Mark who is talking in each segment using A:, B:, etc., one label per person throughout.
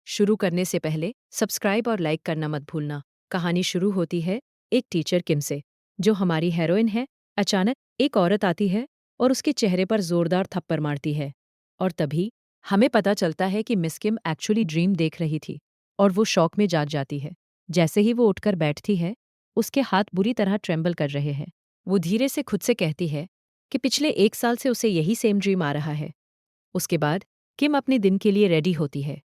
A: शुरू करने से पहले सब्सक्राइब और लाइक करना मत भूलना। कहानी शुरू होती है एक टीचर किम से, जो हमारी हीरोइन है। अचानक एक औरत आती है और उसके चेहरे पर जोरदार थप्पड़ मारती है, और तभी हमें पता चलता है कि मिस किम एक्चुअली ड्रीम देख रही थी और वो शौक में जाग जाती है। जैसे ही वो उठकर बैठती है, उसके हाथ बुरी तरह ट्रेम्बल कर रहे हैं। वो धीरे से खुद से कहती है कि पिछले 1 साल से उसे यही सेम ड्रीम आ रहा है। उसके बाद किम अपने दिन के लिए रेडी होती है।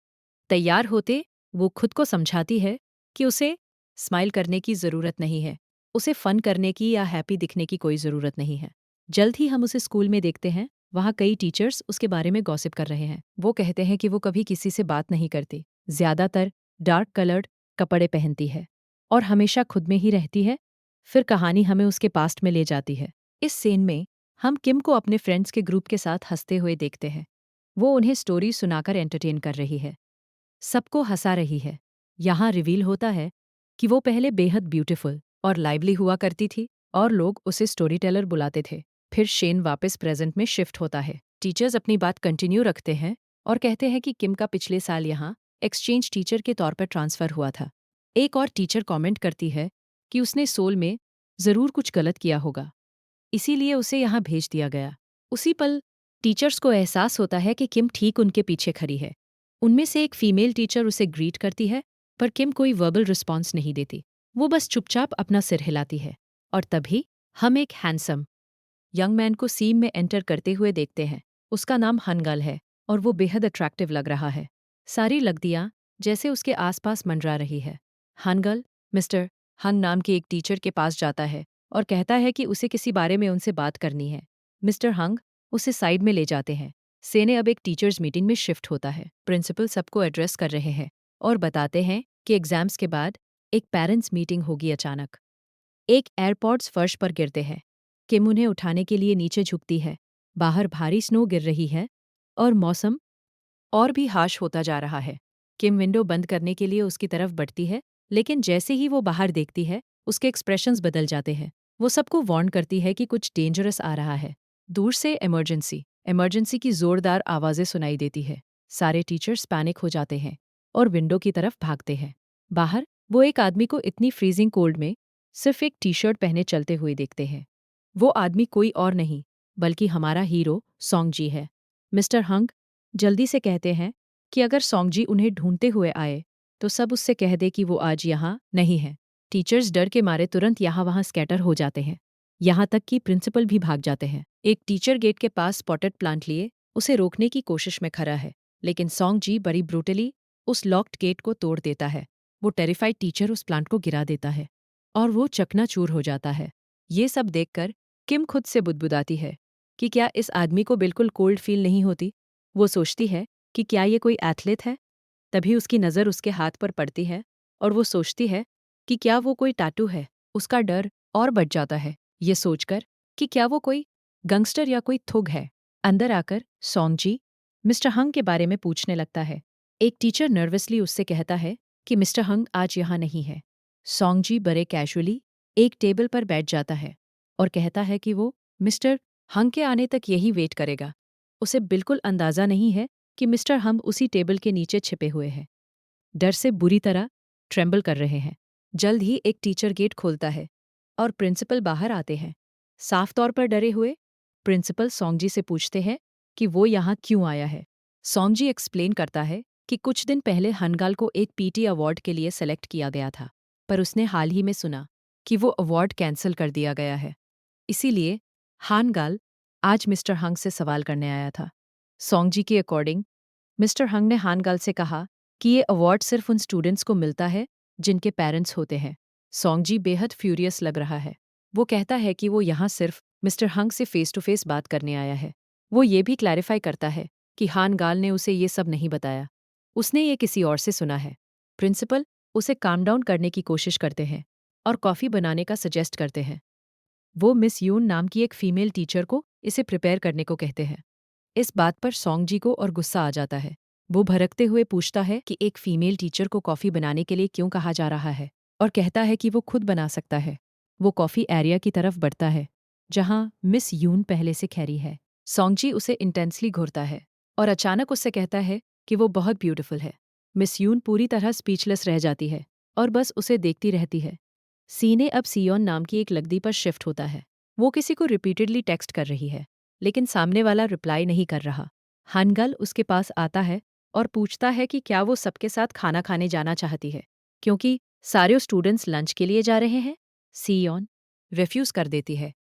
A: तैयार होते वो खुद को समझाती है कि उसे स्माइल करने की ज़रूरत नहीं है, उसे फ़न करने की या हैप्पी दिखने की कोई ज़रूरत नहीं है। जल्द ही हम उसे स्कूल में देखते हैं। वहाँ कई टीचर्स उसके बारे में गॉसिप कर रहे हैं। वो कहते हैं कि वो कभी किसी से बात नहीं करती, ज़्यादातर डार्क कलर्ड कपड़े पहनती है और हमेशा खुद में ही रहती है। फिर कहानी हमें उसके पास्ट में ले जाती है। इस सीन में हम किम को अपने फ्रेंड्स के ग्रुप के साथ हंसते हुए देखते हैं। वो उन्हें स्टोरी सुनाकर एंटरटेन कर रही है, सबको हंसा रही है। यहाँ रिवील होता है कि वो पहले बेहद ब्यूटीफुल और लाइवली हुआ करती थी और लोग उसे स्टोरी टेलर बुलाते थे। फिर शेन वापस प्रेजेंट में शिफ्ट होता है। टीचर्स अपनी बात कंटिन्यू रखते हैं और कहते हैं कि किम का पिछले साल यहाँ एक्सचेंज टीचर के तौर पर ट्रांसफ़र हुआ था। एक और टीचर कमेंट करती है कि उसने सोल में ज़रूर कुछ गलत किया होगा, इसीलिए उसे यहाँ भेज दिया गया। उसी पल टीचर्स को एहसास होता है कि किम ठीक उनके पीछे खड़ी है। उनमें से एक फीमेल टीचर उसे ग्रीट करती है, पर किम कोई वर्बल रिस्पॉन्स नहीं देती। वो बस चुपचाप अपना सिर हिलाती है। और तभी हम एक हैंडसम यंग मैन को सीन में एंटर करते हुए देखते हैं। उसका नाम हनगल है और वो बेहद अट्रैक्टिव लग रहा है। सारी लगदियाँ जैसे उसके आसपास मंडरा रही है। हनगल मिस्टर हंग नाम के एक टीचर के पास जाता है और कहता है कि उसे किसी बारे में उनसे बात करनी है। मिस्टर हंग उसे साइड में ले जाते हैं। सेने अब एक टीचर्स मीटिंग में शिफ्ट होता है। प्रिंसिपल सबको एड्रेस कर रहे हैं और बताते हैं कि एग्जाम्स के बाद एक पेरेंट्स मीटिंग होगी। अचानक एक एयरपॉड्स फर्श पर गिरते हैं। किम उन्हें उठाने के लिए नीचे झुकती है। बाहर भारी स्नो गिर रही है और मौसम और भी हाश होता जा रहा है। किम विंडो बंद करने के लिए उसकी तरफ बढ़ती है, लेकिन जैसे ही वो बाहर देखती है, उसके एक्सप्रेशंस बदल जाते हैं। वो सबको वार्न करती है कि कुछ डेंजरस आ रहा है। दूर से इमरजेंसी इमरजेंसी की जोरदार आवाज़ें सुनाई देती है। सारे टीचर्स पैनिक हो जाते हैं और विंडो की तरफ भागते हैं। बाहर वो एक आदमी को इतनी फ्रीजिंग कोल्ड में सिर्फ एक टी शर्ट पहने चलते हुए देखते हैं। वो आदमी कोई और नहीं बल्कि हमारा हीरो सॉन्ग-जी है। मिस्टर हंग जल्दी से कहते हैं कि अगर सॉन्ग-जी उन्हें ढूंढते हुए आए तो सब उससे कह दे कि वो आज यहाँ नहीं है। टीचर्स डर के मारे तुरंत यहाँ वहाँ स्कैटर हो जाते हैं। यहाँ तक कि प्रिंसिपल भी भाग जाते हैं। एक टीचर गेट के पास स्पॉटेड प्लांट लिए उसे रोकने की कोशिश में खड़ा है, लेकिन सॉन्ग-जी बड़ी ब्रूटली उस लॉक्ड गेट को तोड़ देता है। वो टेरिफाइड टीचर उस प्लांट को गिरा देता है और वो चकनाचूर हो जाता है। ये सब देखकर किम खुद से बुदबुदाती है कि क्या इस आदमी को बिल्कुल कोल्ड फील नहीं होती। वो सोचती है कि क्या ये कोई एथलीट है। तभी उसकी नज़र उसके हाथ पर पड़ती है और वो सोचती है कि क्या वो कोई टैटू है। उसका डर और बढ़ जाता है, ये सोचकर कि क्या वो कोई गैंगस्टर या कोई थुग है। अंदर आकर सॉन्ग-जी मिस्टर हंग के बारे में पूछने लगता है। एक टीचर नर्वसली उससे कहता है कि मिस्टर हंग आज यहाँ नहीं है। सॉन्ग-जी बड़े कैजुअली एक टेबल पर बैठ जाता है और कहता है कि वो मिस्टर हंग के आने तक यही वेट करेगा। उसे बिल्कुल अंदाज़ा नहीं है कि मिस्टर हंग उसी टेबल के नीचे छिपे हुए हैं, डर से बुरी तरह ट्रेम्बल कर रहे हैं। जल्द ही एक टीचर गेट खोलता है और प्रिंसिपल बाहर आते हैं। साफ तौर पर डरे हुए प्रिंसिपल सॉन्ग-जी से पूछते हैं कि वो यहाँ क्यों आया है। सॉन्ग-जी एक्सप्लेन करता है कि कुछ दिन पहले हनगाल को एक पीटी अवार्ड के लिए सेलेक्ट किया गया था, पर उसने हाल ही में सुना कि वो अवार्ड कैंसिल कर दिया गया है। इसीलिए हानगाल आज मिस्टर हंग से सवाल करने आया था। सॉन्ग-जी के अकॉर्डिंग मिस्टर हंग ने हानगाल से कहा कि ये अवार्ड सिर्फ उन स्टूडेंट्स को मिलता है जिनके पेरेंट्स होते हैं। सॉन्ग-जी बेहद फ्यूरियस लग रहा है। वो कहता है कि वो यहाँ सिर्फ मिस्टर हंग से फेस टू फेस बात करने आया है। वो ये भी क्लैरिफाई करता है कि हानगाल ने उसे ये सब नहीं बताया, उसने ये किसी और से सुना है। प्रिंसिपल उसे काम डाउन करने की कोशिश करते हैं और कॉफ़ी बनाने का सजेस्ट करते हैं। वो मिस यून नाम की एक फीमेल टीचर को इसे प्रिपेयर करने को कहते हैं। इस बात पर सॉन्ग-जी को और गुस्सा आ जाता है। वो भड़कते हुए पूछता है कि एक फीमेल टीचर को कॉफ़ी बनाने के लिए क्यों कहा जा रहा है, और कहता है कि वो खुद बना सकता है। वो कॉफ़ी एरिया की तरफ बढ़ता है जहाँ मिस यून पहले से खड़ी है। सॉन्ग-जी उसे इंटेंसली घूरता है और अचानक उससे कहता है कि वो बहुत ब्यूटीफुल है। मिस यून पूरी तरह स्पीचलेस रह जाती है और बस उसे देखती रहती है। सीने अब सियोन नाम की एक लगदी पर शिफ्ट होता है। वो किसी को रिपीटेडली टेक्स्ट कर रही है, लेकिन सामने वाला रिप्लाई नहीं कर रहा। हनगल उसके पास आता है और पूछता है कि क्या वो सबके साथ खाना खाने जाना चाहती है, क्योंकि सारे स्टूडेंट्स लंच के लिए जा रहे हैं। सियोन रिफ्यूज कर देती है।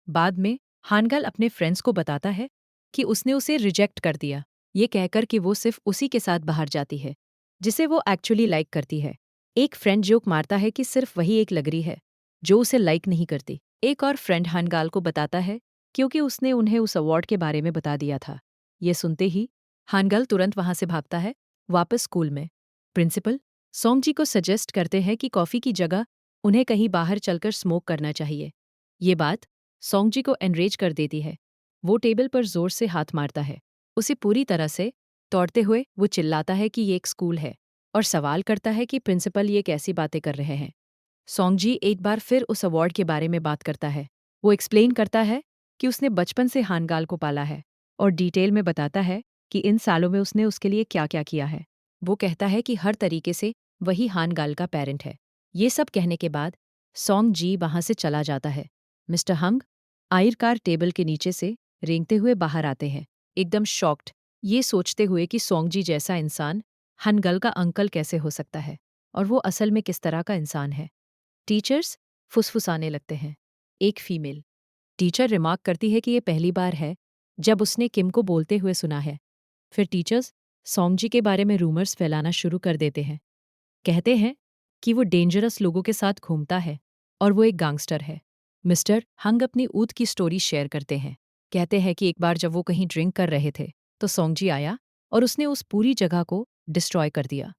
A: बाद में हानगल अपने फ्रेंड्स को बताता है कि उसने उसे रिजेक्ट कर दिया, ये कहकर कि वो सिर्फ उसी के साथ बाहर जाती है जिसे वो एक्चुअली लाइक करती है। एक फ्रेंड जोक मारता है कि सिर्फ वही एक लगरी है जो उसे लाइक नहीं करती। एक और फ्रेंड हानगाल को बताता है क्योंकि उसने उन्हें उस अवार्ड के बारे में बता दिया था। ये सुनते ही हानगल तुरंत वहां से भागता है वापस स्कूल में। प्रिंसिपल सोंगजी को सजेस्ट करते हैं कि कॉफ़ी की जगह उन्हें कहीं बाहर चलकर स्मोक करना चाहिए। ये बात सोंगजी को एनरेज कर देती है। वो टेबल पर जोर से हाथ मारता है। उसे पूरी तरह से तोड़ते हुए वो चिल्लाता है कि ये एक स्कूल है और सवाल करता है कि प्रिंसिपल ये कैसी बातें कर रहे हैं। सोंगजी एक बार फिर उस अवार्ड के बारे में बात करता है। वो एक्सप्लेन करता है कि उसने बचपन से हानगाल को पाला है और डिटेल में बताता है कि इन सालों में उसने उसके लिए क्या क्या किया है। वो कहता है कि हर तरीके से वही हानगाल का पेरेंट है। ये सब कहने के बाद सोंगजी वहां से चला जाता है। मिस्टर हंग आयरकार टेबल के नीचे से रेंगते हुए बाहर आते हैं, एकदम शॉक्ड, ये सोचते हुए कि सोंगजी जैसा इंसान हनगल का अंकल कैसे हो सकता है और वो असल में किस तरह का इंसान है। टीचर्स फुसफुसाने लगते हैं। एक फीमेल टीचर रिमार्क करती है कि ये पहली बार है जब उसने किम को बोलते हुए सुना है। फिर टीचर्स सोंगजी के बारे में रूमर्स फैलाना शुरू कर देते हैं। कहते हैं कि वो डेंजरस लोगों के साथ घूमता है और वो एक गैंगस्टर है। मिस्टर हंग अपनी ऊत की स्टोरी शेयर करते हैं। कहते हैं कि एक बार जब वो कहीं ड्रिंक कर रहे थे तो सोंगजी आया और उसने उस पूरी जगह को डिस्ट्रॉय कर दिया।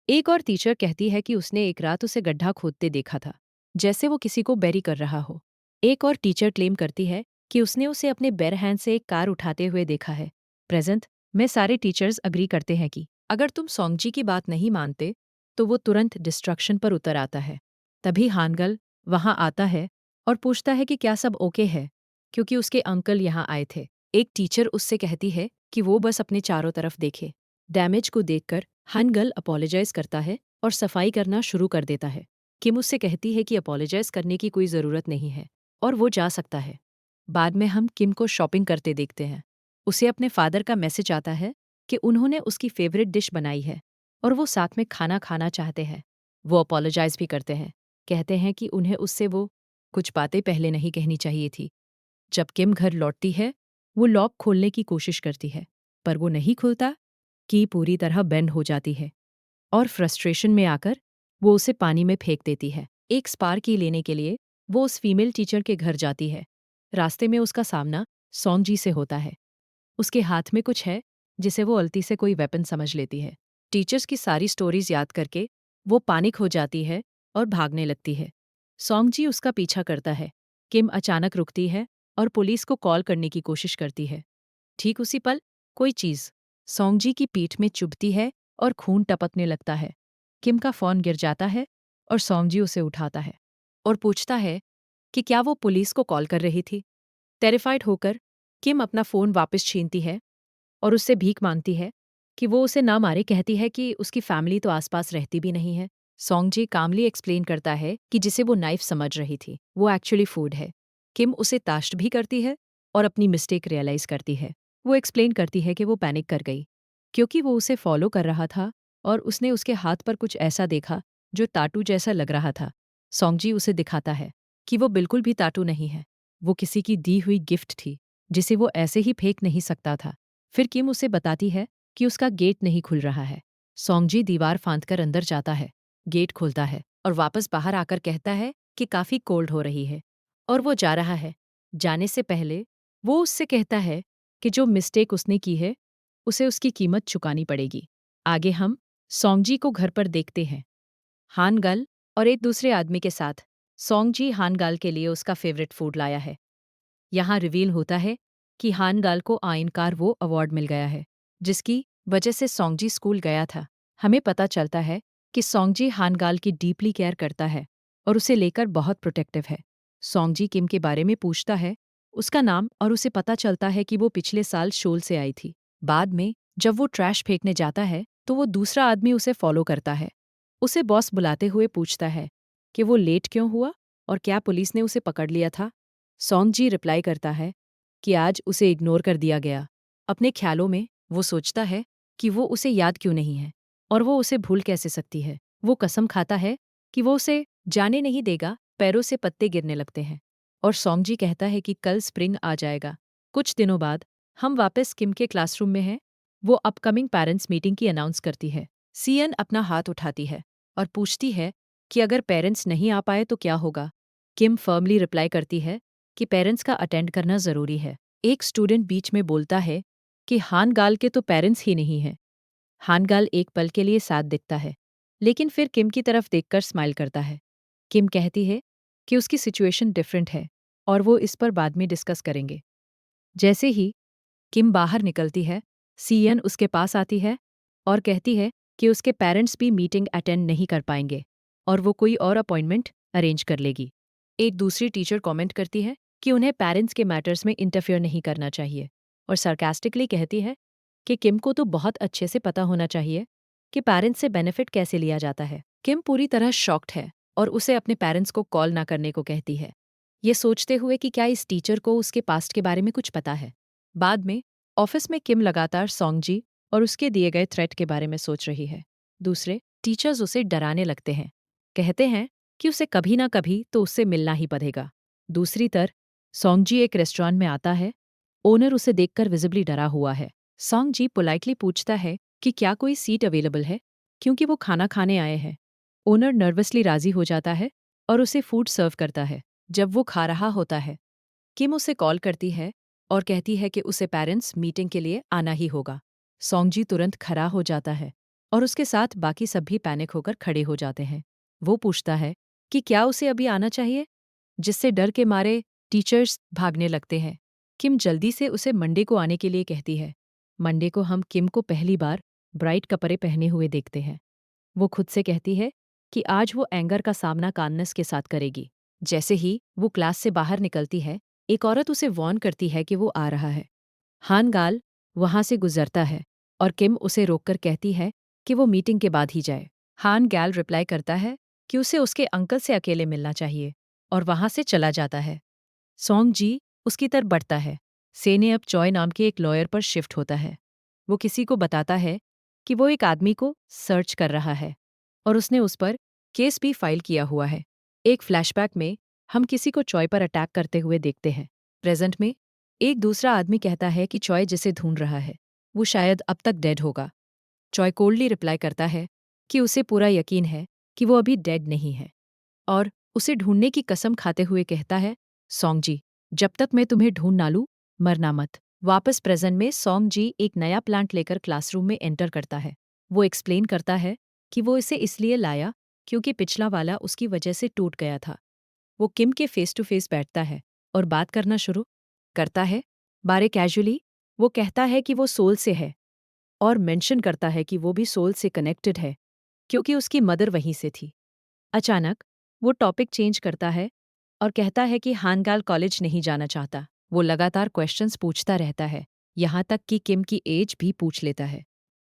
A: एक और टीचर कहती है कि उसने एक रात उसे गड्ढा खोदते देखा था, जैसे वो किसी को बैरी कर रहा हो। एक और टीचर क्लेम करती है कि उसने उसे अपने बेर हैंड से एक कार उठाते हुए देखा है। प्रेजेंट में सारे टीचर्स अग्री करते हैं कि अगर तुम सोंगजी की बात नहीं मानते तो वो तुरंत डिस्ट्रक्शन पर उतर आता है। तभी हानगल वहां आता है और पूछता है कि क्या सब ओके है, क्योंकि उसके अंकल यहाँ आए थे। एक टीचर उससे कहती है कि वो बस अपने चारों तरफ देखे। डैमेज को देखकर हानगल अपोलोजाइज करता है और सफाई करना शुरू कर देता है। किम उससे कहती है कि अपोलोजाइज करने की कोई ज़रूरत नहीं है और वो जा सकता है। बाद में हम किम को शॉपिंग करते देखते हैं। उसे अपने फादर का मैसेज आता है कि उन्होंने उसकी फेवरेट डिश बनाई है और वो साथ में खाना खाना चाहते हैं। वो अपोलोजाइज भी करते हैं, कहते हैं कि उन्हें उससे वो कुछ बातें पहले नहीं कहनी चाहिए थी। जब किम घर लौटती है, वो लॉक खोलने की कोशिश करती है, पर वो नहीं खुलता। की पूरी तरह बेंड हो जाती है और फ्रस्ट्रेशन में आकर वो उसे पानी में फेंक देती है। एक स्पार्की लेने के लिए वो उस फीमेल टीचर के घर जाती है। रास्ते में उसका सामना सोंगजी से होता है। उसके हाथ में कुछ है जिसे वो गलती से कोई वेपन समझ लेती है। टीचर्स की सारी स्टोरीज याद करके वो पैनिक हो जाती है और भागने लगती है। सोंगजी उसका पीछा करता है। किम अचानक रुकती है और पुलिस को कॉल करने की कोशिश करती है। ठीक उसी पल कोई चीज़ सोंगजी की पीठ में चुभती है और खून टपकने लगता है। किम का फ़ोन गिर जाता है और सोंगजी उसे उठाता है और पूछता है कि क्या वो पुलिस को कॉल कर रही थी। टेरिफाइड होकर किम अपना फ़ोन वापस छीनती है और उससे भीख मांगती है कि वो उसे ना मारे। कहती है कि उसकी फैमिली तो आसपास रहती भी नहीं है। सोंगजी कामली एक्सप्लेन करता है कि जिसे वो नाइफ समझ रही थी वो एक्चुअली फूड है। किम उसे ताश्त भी करती है और अपनी मिस्टेक रियलाइज करती है। वो एक्सप्लेन करती है कि वो पैनिक कर गई क्योंकि वो उसे फॉलो कर रहा था और उसने उसके हाथ पर कुछ ऐसा देखा जो टाटू जैसा लग रहा था। सोंगजी उसे दिखाता है कि वो बिल्कुल भी टाटू नहीं है, वो किसी की दी हुई गिफ्ट थी जिसे वो ऐसे ही फेंक नहीं सकता था। फिर किम उसे बताती है कि उसका गेट नहीं खुल रहा है। सोंगजी दीवार फांदकर अंदर जाता है, गेट खुलता है और वापस बाहर आकर कहता है कि काफ़ी कोल्ड हो रही है और वो जा रहा है। जाने से पहले वो उससे कहता है कि जो मिस्टेक उसने की है उसे उसकी कीमत चुकानी पड़ेगी। आगे हम सोंगजी को घर पर देखते हैं, हानगल और एक दूसरे आदमी के साथ। सोंगजी हानगल के लिए उसका फेवरेट फूड लाया है। यहाँ रिवील होता है कि हानगल को आयनकार वो अवार्ड मिल गया है जिसकी वजह से सोंगजी स्कूल गया था। हमें पता चलता है कि सोंगजी हानगल की डीपली केयर करता है और उसे लेकर बहुत प्रोटेक्टिव है। सोंगजी किम के बारे में पूछता है, उसका नाम, और उसे पता चलता है कि वो पिछले साल शोल से आई थी। बाद में जब वो ट्रैश फेंकने जाता है तो वो दूसरा आदमी उसे फॉलो करता है। उसे बॉस बुलाते हुए पूछता है कि वो लेट क्यों हुआ और क्या पुलिस ने उसे पकड़ लिया था। सॉन्ग जी रिप्लाई करता है कि आज उसे इग्नोर कर दिया गया। अपने ख्यालों में वो सोचता है कि वो उसे याद क्यों नहीं है और वो उसे भूल कैसे सकती है। वो कसम खाता है कि वो उसे जाने नहीं देगा। पैरों से पत्ते गिरने लगते हैं और सॉन्ग जी कहता है कि कल स्प्रिंग आ जाएगा। कुछ दिनों बाद हम वापस किम के क्लासरूम में हैं। वो अपकमिंग पेरेंट्स मीटिंग की अनाउंस करती है। सीएन अपना हाथ उठाती है और पूछती है कि अगर पेरेंट्स नहीं आ पाए तो क्या होगा। किम फर्मली रिप्लाई करती है कि पेरेंट्स का अटेंड करना ज़रूरी है। एक स्टूडेंट बीच में बोलता है कि हानगाल के तो पेरेंट्स ही नहीं हैं। हानगाल एक पल के लिए साथ दिखता है, लेकिन फिर किम की तरफ देखकर स्माइल करता है। किम कहती है कि उसकी सिचुएशन डिफरेंट है और वो इस पर बाद में डिस्कस करेंगे। जैसे ही किम बाहर निकलती है, सीएन उसके पास आती है और कहती है कि उसके पेरेंट्स भी मीटिंग अटेंड नहीं कर पाएंगे और वो कोई और अपॉइंटमेंट अरेंज कर लेगी। एक दूसरी टीचर कमेंट करती है कि उन्हें पेरेंट्स के मैटर्स में इंटरफेयर नहीं करना चाहिए और sarcastically कहती है कि किम को तो बहुत अच्छे से पता होना चाहिए कि पेरेंट्स से बेनिफिट कैसे लिया जाता है। किम पूरी तरह शॉक्ड है और उसे अपने पेरेंट्स को कॉल ना करने को कहती है, ये सोचते हुए कि क्या इस टीचर को उसके पास्ट के बारे में कुछ पता है। बाद में ऑफिस में किम लगातार सॉन्ग जी और उसके दिए गए थ्रेट के बारे में सोच रही है। दूसरे टीचर्स उसे डराने लगते हैं, कहते हैं कि उसे कभी ना कभी तो उससे मिलना ही पड़ेगा। दूसरी तरफ सॉन्ग जी एक रेस्टोरेंट में आता है। ओनर उसे देखकर विजिबली डरा हुआ है। सॉन्ग जी पोलाइटली पूछता है कि क्या कोई सीट अवेलेबल है, क्योंकि वो खाना खाने आए हैं। ओनर नर्वसली राजी हो जाता है और उसे फूड सर्व करता है। जब वो खा रहा होता है, किम उसे कॉल करती है और कहती है कि उसे पेरेंट्स मीटिंग के लिए आना ही होगा। सॉन्ग जी तुरंत खड़ा हो जाता है और उसके साथ बाकी सब भी पैनिक होकर खड़े हो जाते हैं। वो पूछता है कि क्या उसे अभी आना चाहिए, जिससे डर के मारे टीचर्स भागने लगते हैं। किम जल्दी से उसे मंडे को आने के लिए कहती है। मंडे को हम किम को पहली बार ब्राइट कपड़े पहने हुए देखते हैं। वो खुद से कहती है कि आज वो एंगर का सामना कामनेस के साथ करेगी। जैसे ही वो क्लास से बाहर निकलती है, एक औरत उसे वॉर्न करती है कि वो आ रहा है। हानगाल वहां से गुजरता है और किम उसे रोककर कहती है कि वो मीटिंग के बाद ही जाए। हानगाल रिप्लाई करता है कि उसे उसके अंकल से अकेले मिलना चाहिए और वहां से चला जाता है। सॉन्ग जी उसकी तरफ बढ़ता है। सेने अब चॉय नाम के एक लॉयर पर शिफ्ट होता है। वो किसी को बताता है कि वो एक आदमी को सर्च कर रहा है और उसने उस पर केस भी फाइल किया हुआ है। एक फ्लैशबैक में हम किसी को चॉय पर अटैक करते हुए देखते हैं। प्रेजेंट में एक दूसरा आदमी कहता है कि चॉय जिसे ढूंढ रहा है वो शायद अब तक डेड होगा। चॉय कोल्डली रिप्लाई करता है कि उसे पूरा यकीन है कि वो अभी डेड नहीं है और उसे ढूंढने की कसम खाते हुए कहता है, सॉन्ग जी, जब तक मैं तुम्हें ढूंढ ना लूं, मरना मत। वापस प्रेजेंट में सॉन्ग जी एक नया प्लांट लेकर क्लासरूम में एंटर करता है। वो एक्सप्लेन करता है कि वो इसे इसलिए लाया क्योंकि पिछला वाला उसकी वजह से टूट गया था। वो किम के फेस टू फेस बैठता है और बात करना शुरू करता है। बारे कैजुअली वो कहता है कि वो सोल से है और मेंशन करता है कि वो भी सोल से कनेक्टेड है क्योंकि उसकी मदर वहीं से थी। अचानक वो टॉपिक चेंज करता है और कहता है कि हानगाल कॉलेज नहीं जाना चाहता। वो लगातार क्वेश्चंस पूछता रहता है, यहाँ तक कि किम की एज भी पूछ लेता है।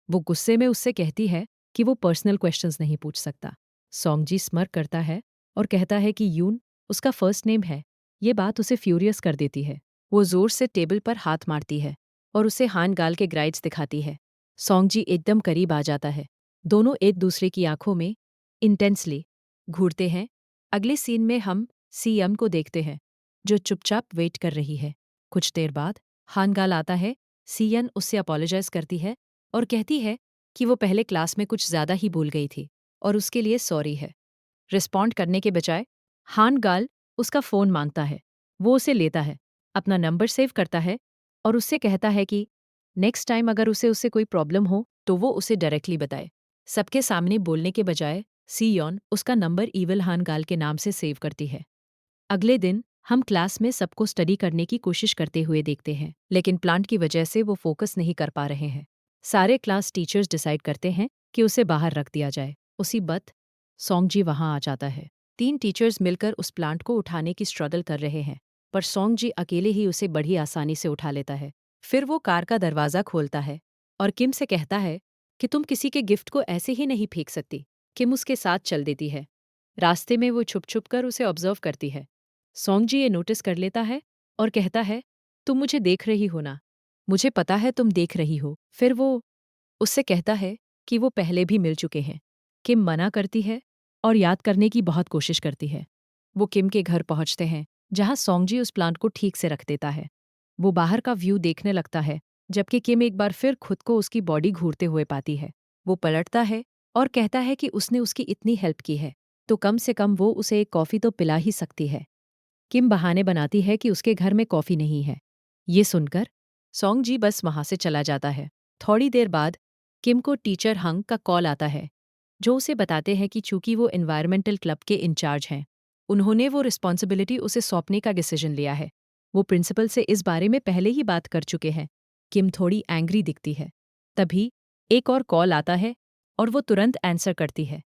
A: वो गुस्से में उससे कहती है कि वो पर्सनल क्वेश्चंस नहीं पूछ सकता। सॉन्ग जी स्मर करता है और कहता है कि यून उसका फर्स्ट नेम है। ये बात उसे फ्यूरियस कर देती है। वो जोर से टेबल पर हाथ मारती है और उसे हानगाल के ग्राइड्स दिखाती है। सॉन्ग जी एकदम करीब आ जाता है। दोनों एक दूसरे की आंखों में इंटेंसली घूरते हैं। अगले सीन में हम सीएम को देखते हैं जो चुपचाप वेट कर रही है। कुछ देर बाद हानगाल आता है। सीएन उससे अपोलोजाइज करती है और कहती है कि वो पहले क्लास में कुछ ज्यादा ही भूल गई थी और उसके लिए सॉरी है। रिस्पॉन्ड करने के बजाय हानगाल उसका फ़ोन मांगता है। वो उसे लेता है, अपना नंबर सेव करता है और उससे कहता है कि नेक्स्ट टाइम अगर उसे उससे कोई प्रॉब्लम हो तो वो उसे डायरेक्टली बताए। सबके सामने बोलने के बजाय सीयॉन उसका नंबर ईविल हानगाल के नाम से सेव करती है। अगले दिन हम क्लास में सबको स्टडी करने की कोशिश करते हुए देखते हैं, लेकिन प्लांट की वजह से वो फोकस नहीं कर पा रहे हैं। सारे क्लास टीचर्स डिसाइड करते हैं कि उसे बाहर रख दिया जाए। उसी वक्त सॉन्ग जी वहां आ जाता है। 3 टीचर्स मिलकर उस प्लांट को उठाने की स्ट्रगल कर रहे हैं, पर सॉन्ग जी अकेले ही उसे बड़ी आसानी से उठा लेता है। फिर वो कार का दरवाज़ा खोलता है और किम से कहता है कि तुम किसी के गिफ्ट को ऐसे ही नहीं फेंक सकती। किम उसके साथ चल देती है। रास्ते में वो छुप-छुप कर उसे ऑब्जर्व करती है। सोंगजी ये नोटिस कर लेता है और कहता है, तुम मुझे देख रही हो ना? मुझे पता है तुम देख रही हो। फिर वो उससे कहता है कि वो पहले भी मिल चुके हैं। किम मना करती है और याद करने की बहुत कोशिश करती है। वो किम के घर पहुंचते हैं, जहां सोंगजी उस प्लांट को ठीक से रख देता है। वो बाहर का व्यू देखने लगता है, जबकि किम एक बार फिर खुद को उसकी बॉडी घूरते हुए पाती है। वो पलटता है और कहता है कि उसने उसकी इतनी हेल्प की है, तो कम से कम वो उसे एक कॉफ़ी तो पिला ही सकती है। किम बहाने बनाती है कि उसके घर में कॉफ़ी नहीं है। ये सुनकर सोंगजी बस वहां से चला जाता है। थोड़ी देर बाद किम को टीचर हंग का कॉल आता है, जो उसे बताते हैं कि चूंकि वो एनवायरमेंटल क्लब के इंचार्ज हैं, उन्होंने वो रिस्पॉन्सिबिलिटी उसे सौंपने का डिसीजन लिया है। वो प्रिंसिपल से इस बारे में पहले ही बात कर चुके हैं। किम थोड़ी एंग्री दिखती है। तभी एक और कॉल आता है और वो तुरंत आंसर करती है।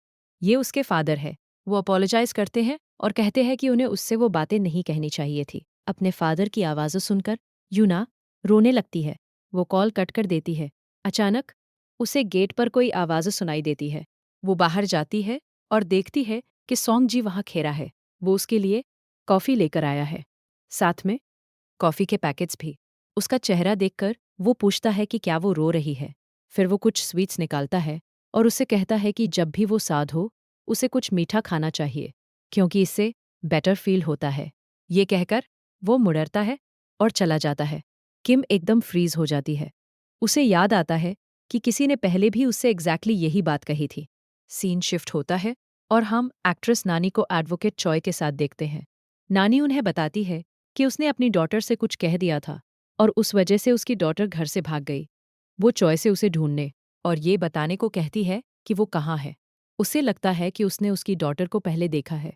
A: ये उसके फादर है। वो अपोलोजाइज करते हैं और कहते हैं कि उन्हें उससे वो बातें नहीं कहनी चाहिए थी। अपने फादर की आवाज़ें सुनकर यूना रोने लगती है। वो कॉल कट कर देती है। अचानक उसे गेट पर कोई आवाज़ सुनाई देती है। वो बाहर जाती है और देखती है कि सोंगजी वहाँ खेरा है। वो उसके लिए कॉफ़ी लेकर आया है, साथ में कॉफ़ी के पैकेट्स भी। उसका चेहरा देखकर वो पूछता है कि क्या वो रो रही है। फिर वो कुछ स्वीट्स निकालता है और उसे कहता है कि जब भी वो साध हो, उसे कुछ मीठा खाना चाहिए, क्योंकि इससे बेटर फील होता है। ये कहकर वो मुड़ता है और चला जाता है। किम एकदम फ्रीज हो जाती है। उसे याद आता है कि किसी ने पहले भी उससे एग्जैक्टली यही बात कही थी। सीन शिफ्ट होता है और हम एक्ट्रेस नानी को एडवोकेट चॉय के साथ देखते हैं। नानी उन्हें बताती है कि उसने अपनी डॉटर से कुछ कह दिया था और उस वजह से उसकी डॉटर घर से भाग गई। वो चॉय से उसे ढूंढने और ये बताने को कहती है कि वो कहाँ है। उसे लगता है कि उसने उसकी डॉटर को पहले देखा है।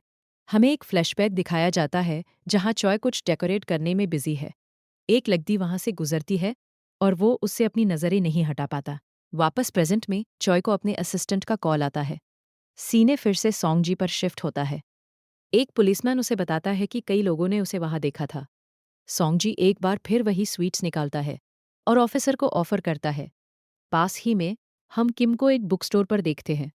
A: हमें एक फ्लैशबैक दिखाया जाता है जहाँ चॉय कुछ डेकोरेट करने में बिजी है। एक लड़की वहां से गुजरती है और वो उससे अपनी नज़रें नहीं हटा पाता। वापस प्रेजेंट में चॉय को अपने असिस्टेंट का कॉल आता है। सीने फिर से सोंगजी पर शिफ्ट होता है। एक पुलिसमैन उसे बताता है कि कई लोगों ने उसे वहां देखा था। सोंगजी एक बार फिर वही स्वीट्स निकालता है और ऑफिसर को ऑफर करता है। पास ही में हम किम को एक बुक स्टोर पर देखते हैं।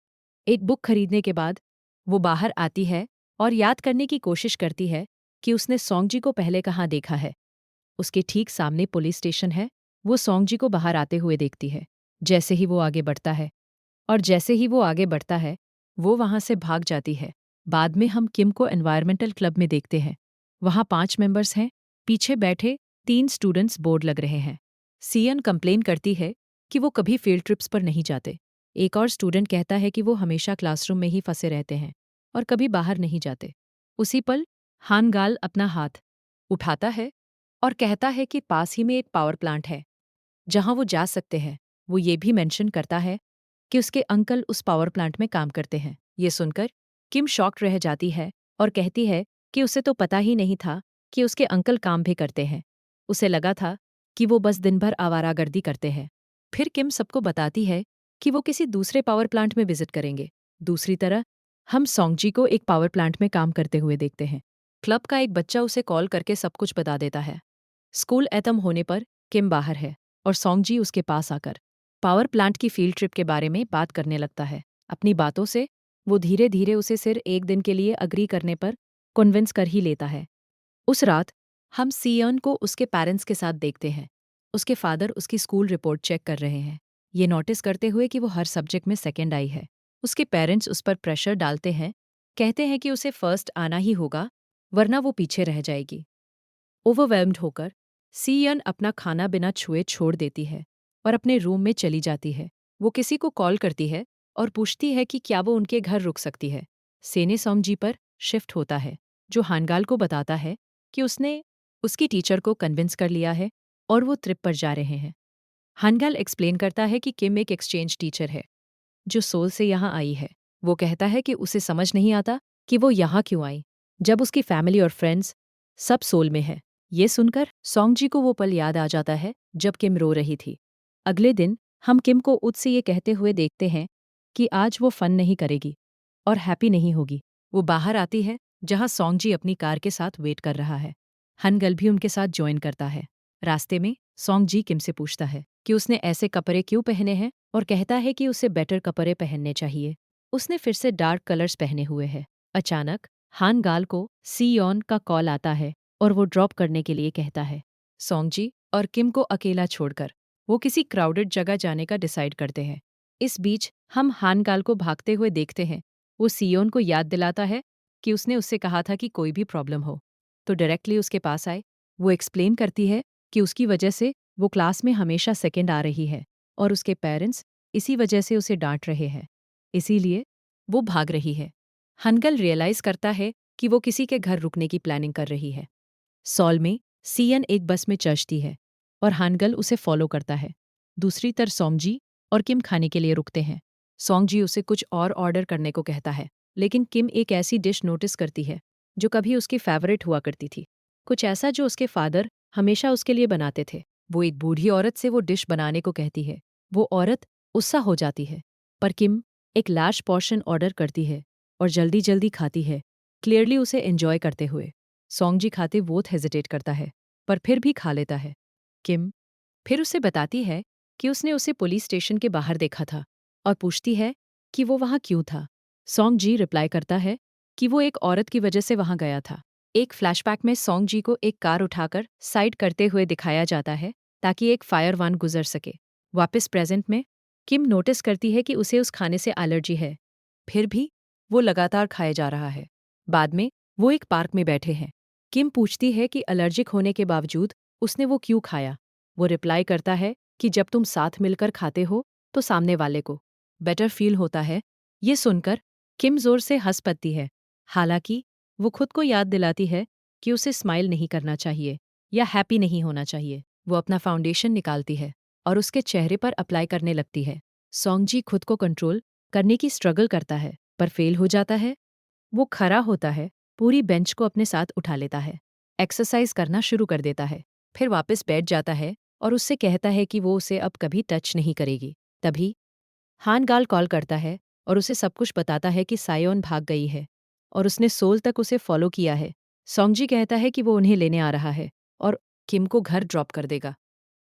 A: एक बुक खरीदने के बाद वो बाहर आती है और याद करने की कोशिश करती है कि उसने सोंगजी को पहले कहाँ देखा है। उसके ठीक सामने पुलिस स्टेशन है। वो सोंगजी को बाहर आते हुए देखती है। जैसे ही वो आगे बढ़ता है और जैसे ही वो आगे बढ़ता है, वो वहां से भाग जाती है। बाद में हम किम को एनवायरमेंटल क्लब में देखते हैं। वहां 5 मेंबर्स हैं। पीछे बैठे 3 स्टूडेंट्स बोर्ड लग रहे हैं। सीएन कंप्लेन करती है कि वो कभी फील्ड ट्रिप्स पर नहीं जाते। एक और स्टूडेंट कहता है कि वो हमेशा क्लासरूम में ही फंसे रहते हैं और कभी बाहर नहीं जाते। उसी पल हानगाल अपना हाथ उठाता है और कहता है कि पास ही में एक पावर प्लांट है, जहां वो जा सकते हैं। वो ये भी मेंशन करता है कि उसके अंकल उस पावर प्लांट में काम करते हैं। ये सुनकर किम शॉक्ड रह जाती है और कहती है कि उसे तो पता ही नहीं था कि उसके अंकल काम भी करते हैं। उसे लगा था कि वो बस दिन भर आवारागर्दी करते हैं। फिर किम सबको बताती है कि वो किसी दूसरे पावर प्लांट में विजिट करेंगे। दूसरी तरह हम सोंगजी को एक पावर प्लांट में काम करते हुए देखते हैं। क्लब का एक बच्चा उसे कॉल करके सब कुछ बता देता है। स्कूल खत्म होने पर किम बाहर है और सोंगजी उसके पास आकर पावर प्लांट की फील्ड ट्रिप के बारे में बात करने लगता है। अपनी बातों से वो धीरे धीरे उसे सिर्फ एक दिन के लिए अग्री करने पर कन्विंस कर ही लेता है। उस रात हम सियन को उसके पेरेंट्स के साथ देखते हैं। उसके फादर उसकी स्कूल रिपोर्ट चेक कर रहे हैं, ये नोटिस करते हुए कि वो हर सब्जेक्ट में सेकंड आई है। उसके पेरेंट्स उस पर प्रेशर डालते हैं, कहते हैं कि उसे फर्स्ट आना ही होगा, वरना वो पीछे रह जाएगी। ओवरवेल्म्ड होकर सियन अपना खाना बिना छुए छोड़ देती है और अपने रूम में चली जाती है। वो किसी को कॉल करती है और पूछती है कि क्या वो उनके घर रुक सकती है। सेने सोंगजी पर शिफ्ट होता है, जो हानगाल को बताता है कि उसने उसकी टीचर को कन्विंस कर लिया है और वो ट्रिप पर जा रहे हैं। हानगाल एक्सप्लेन करता है कि किम एक एक्सचेंज टीचर है जो सोल से यहाँ आई है। वो कहता है कि उसे समझ नहीं आता कि वो यहाँ क्यों आई, जब उसकी फैमिली और फ्रेंड्स सब सोल में है। ये सुनकर सोंगजी को वो पल याद आ जाता है जब किम रो रही थी। अगले दिन हम किम को उद से ये कहते हुए देखते हैं कि आज वो फन नहीं करेगी और हैप्पी नहीं होगी। वो बाहर आती है, जहाँ सोंगजी अपनी कार के साथ वेट कर रहा है। हनगल भी उनके साथ ज्वाइन करता है। रास्ते में सॉन्ग जी किम से पूछता है कि उसने ऐसे कपड़े क्यों पहने हैं और कहता है कि उसे बेटर कपड़े पहनने चाहिए। उसने फिर से डार्क कलर्स पहने हुए हैं। अचानक हान गाल को सीयॉन का कॉल आता है और वो ड्रॉप करने के लिए कहता है। सॉन्ग जी और किम को अकेला छोड़कर वो किसी क्राउडेड जगह जाने का डिसाइड करते हैं। इस बीच हम हान गाल को भागते हुए देखते हैं। वो सियोन को याद दिलाता है कि उसने उससे कहा था कि कोई भी प्रॉब्लम हो तो डायरेक्टली उसके पास आए। वो एक्सप्लेन करती है कि उसकी वजह से वो क्लास में हमेशा सेकंड आ रही है और उसके पेरेंट्स इसी वजह से उसे डांट रहे हैं, इसीलिए वो भाग रही है। हनगल रियलाइज करता है कि वो किसी के घर रुकने की प्लानिंग कर रही है। सॉल में सीएन एक बस में चढ़ती है और हानगल उसे फॉलो करता है। दूसरी तरफ सोंगजी और किम खाने के लिए रुकते हैं। सोंगजी उसे कुछ और ऑर्डर करने को कहता है, लेकिन किम एक ऐसी डिश नोटिस करती है जो कभी उसकी फेवरेट हुआ करती थी, कुछ ऐसा जो उसके फादर हमेशा उसके लिए बनाते थे। वो एक बूढ़ी औरत से वो डिश बनाने को कहती है। वो औरत गुस्सा हो जाती है, पर किम एक लार्ज पोर्शन ऑर्डर करती है और जल्दी जल्दी खाती है, क्लियरली उसे एंजॉय करते हुए। सोंगजी खाते बहुत हेजिटेट करता है, पर फिर भी खा लेता है। किम फिर उसे बताती है कि उसने उसे पुलिस स्टेशन के बाहर देखा था और पूछती है कि वो वहाँ क्यों था। सोंग जी रिप्लाई करता है कि वो एक औरत की वजह से वहाँ गया था। एक फ्लैशबैक में सोंग जी को एक कार उठाकर साइड करते हुए दिखाया जाता है ताकि एक फायर वान गुजर सके। वापस प्रेजेंट में किम नोटिस करती है कि उसे उस खाने से एलर्जी है, फिर भी वो लगातार खाए जा रहा है। बाद में वो एक पार्क में बैठे हैं। किम पूछती है कि एलर्जिक होने के बावजूद उसने वो क्यों खाया। वो रिप्लाई करता है कि जब तुम साथ मिलकर खाते हो तो सामने वाले को बेटर फील होता है। ये सुनकर किम जोर से हंस पड़ती है, हालांकि वो खुद को याद दिलाती है कि उसे स्माइल नहीं करना चाहिए या हैप्पी नहीं होना चाहिए। वो अपना फाउंडेशन निकालती है और उसके चेहरे पर अप्लाई करने लगती है। सोंगजी खुद को कंट्रोल करने की स्ट्रगल करता है, पर फेल हो जाता है। वो खड़ा होता है, पूरी बेंच को अपने साथ उठा लेता है, एक्सरसाइज करना शुरू कर देता है, फिर वापस बैठ जाता है और उससे कहता है कि वो उसे अब कभी टच नहीं करेगी। तभी हान गाल कॉल करता है और उसे सब कुछ बताता है कि सायोन भाग गई है और उसने सोल तक उसे फॉलो किया है। सोंगजी कहता है कि वो उन्हें लेने आ रहा है और किम को घर ड्रॉप कर देगा।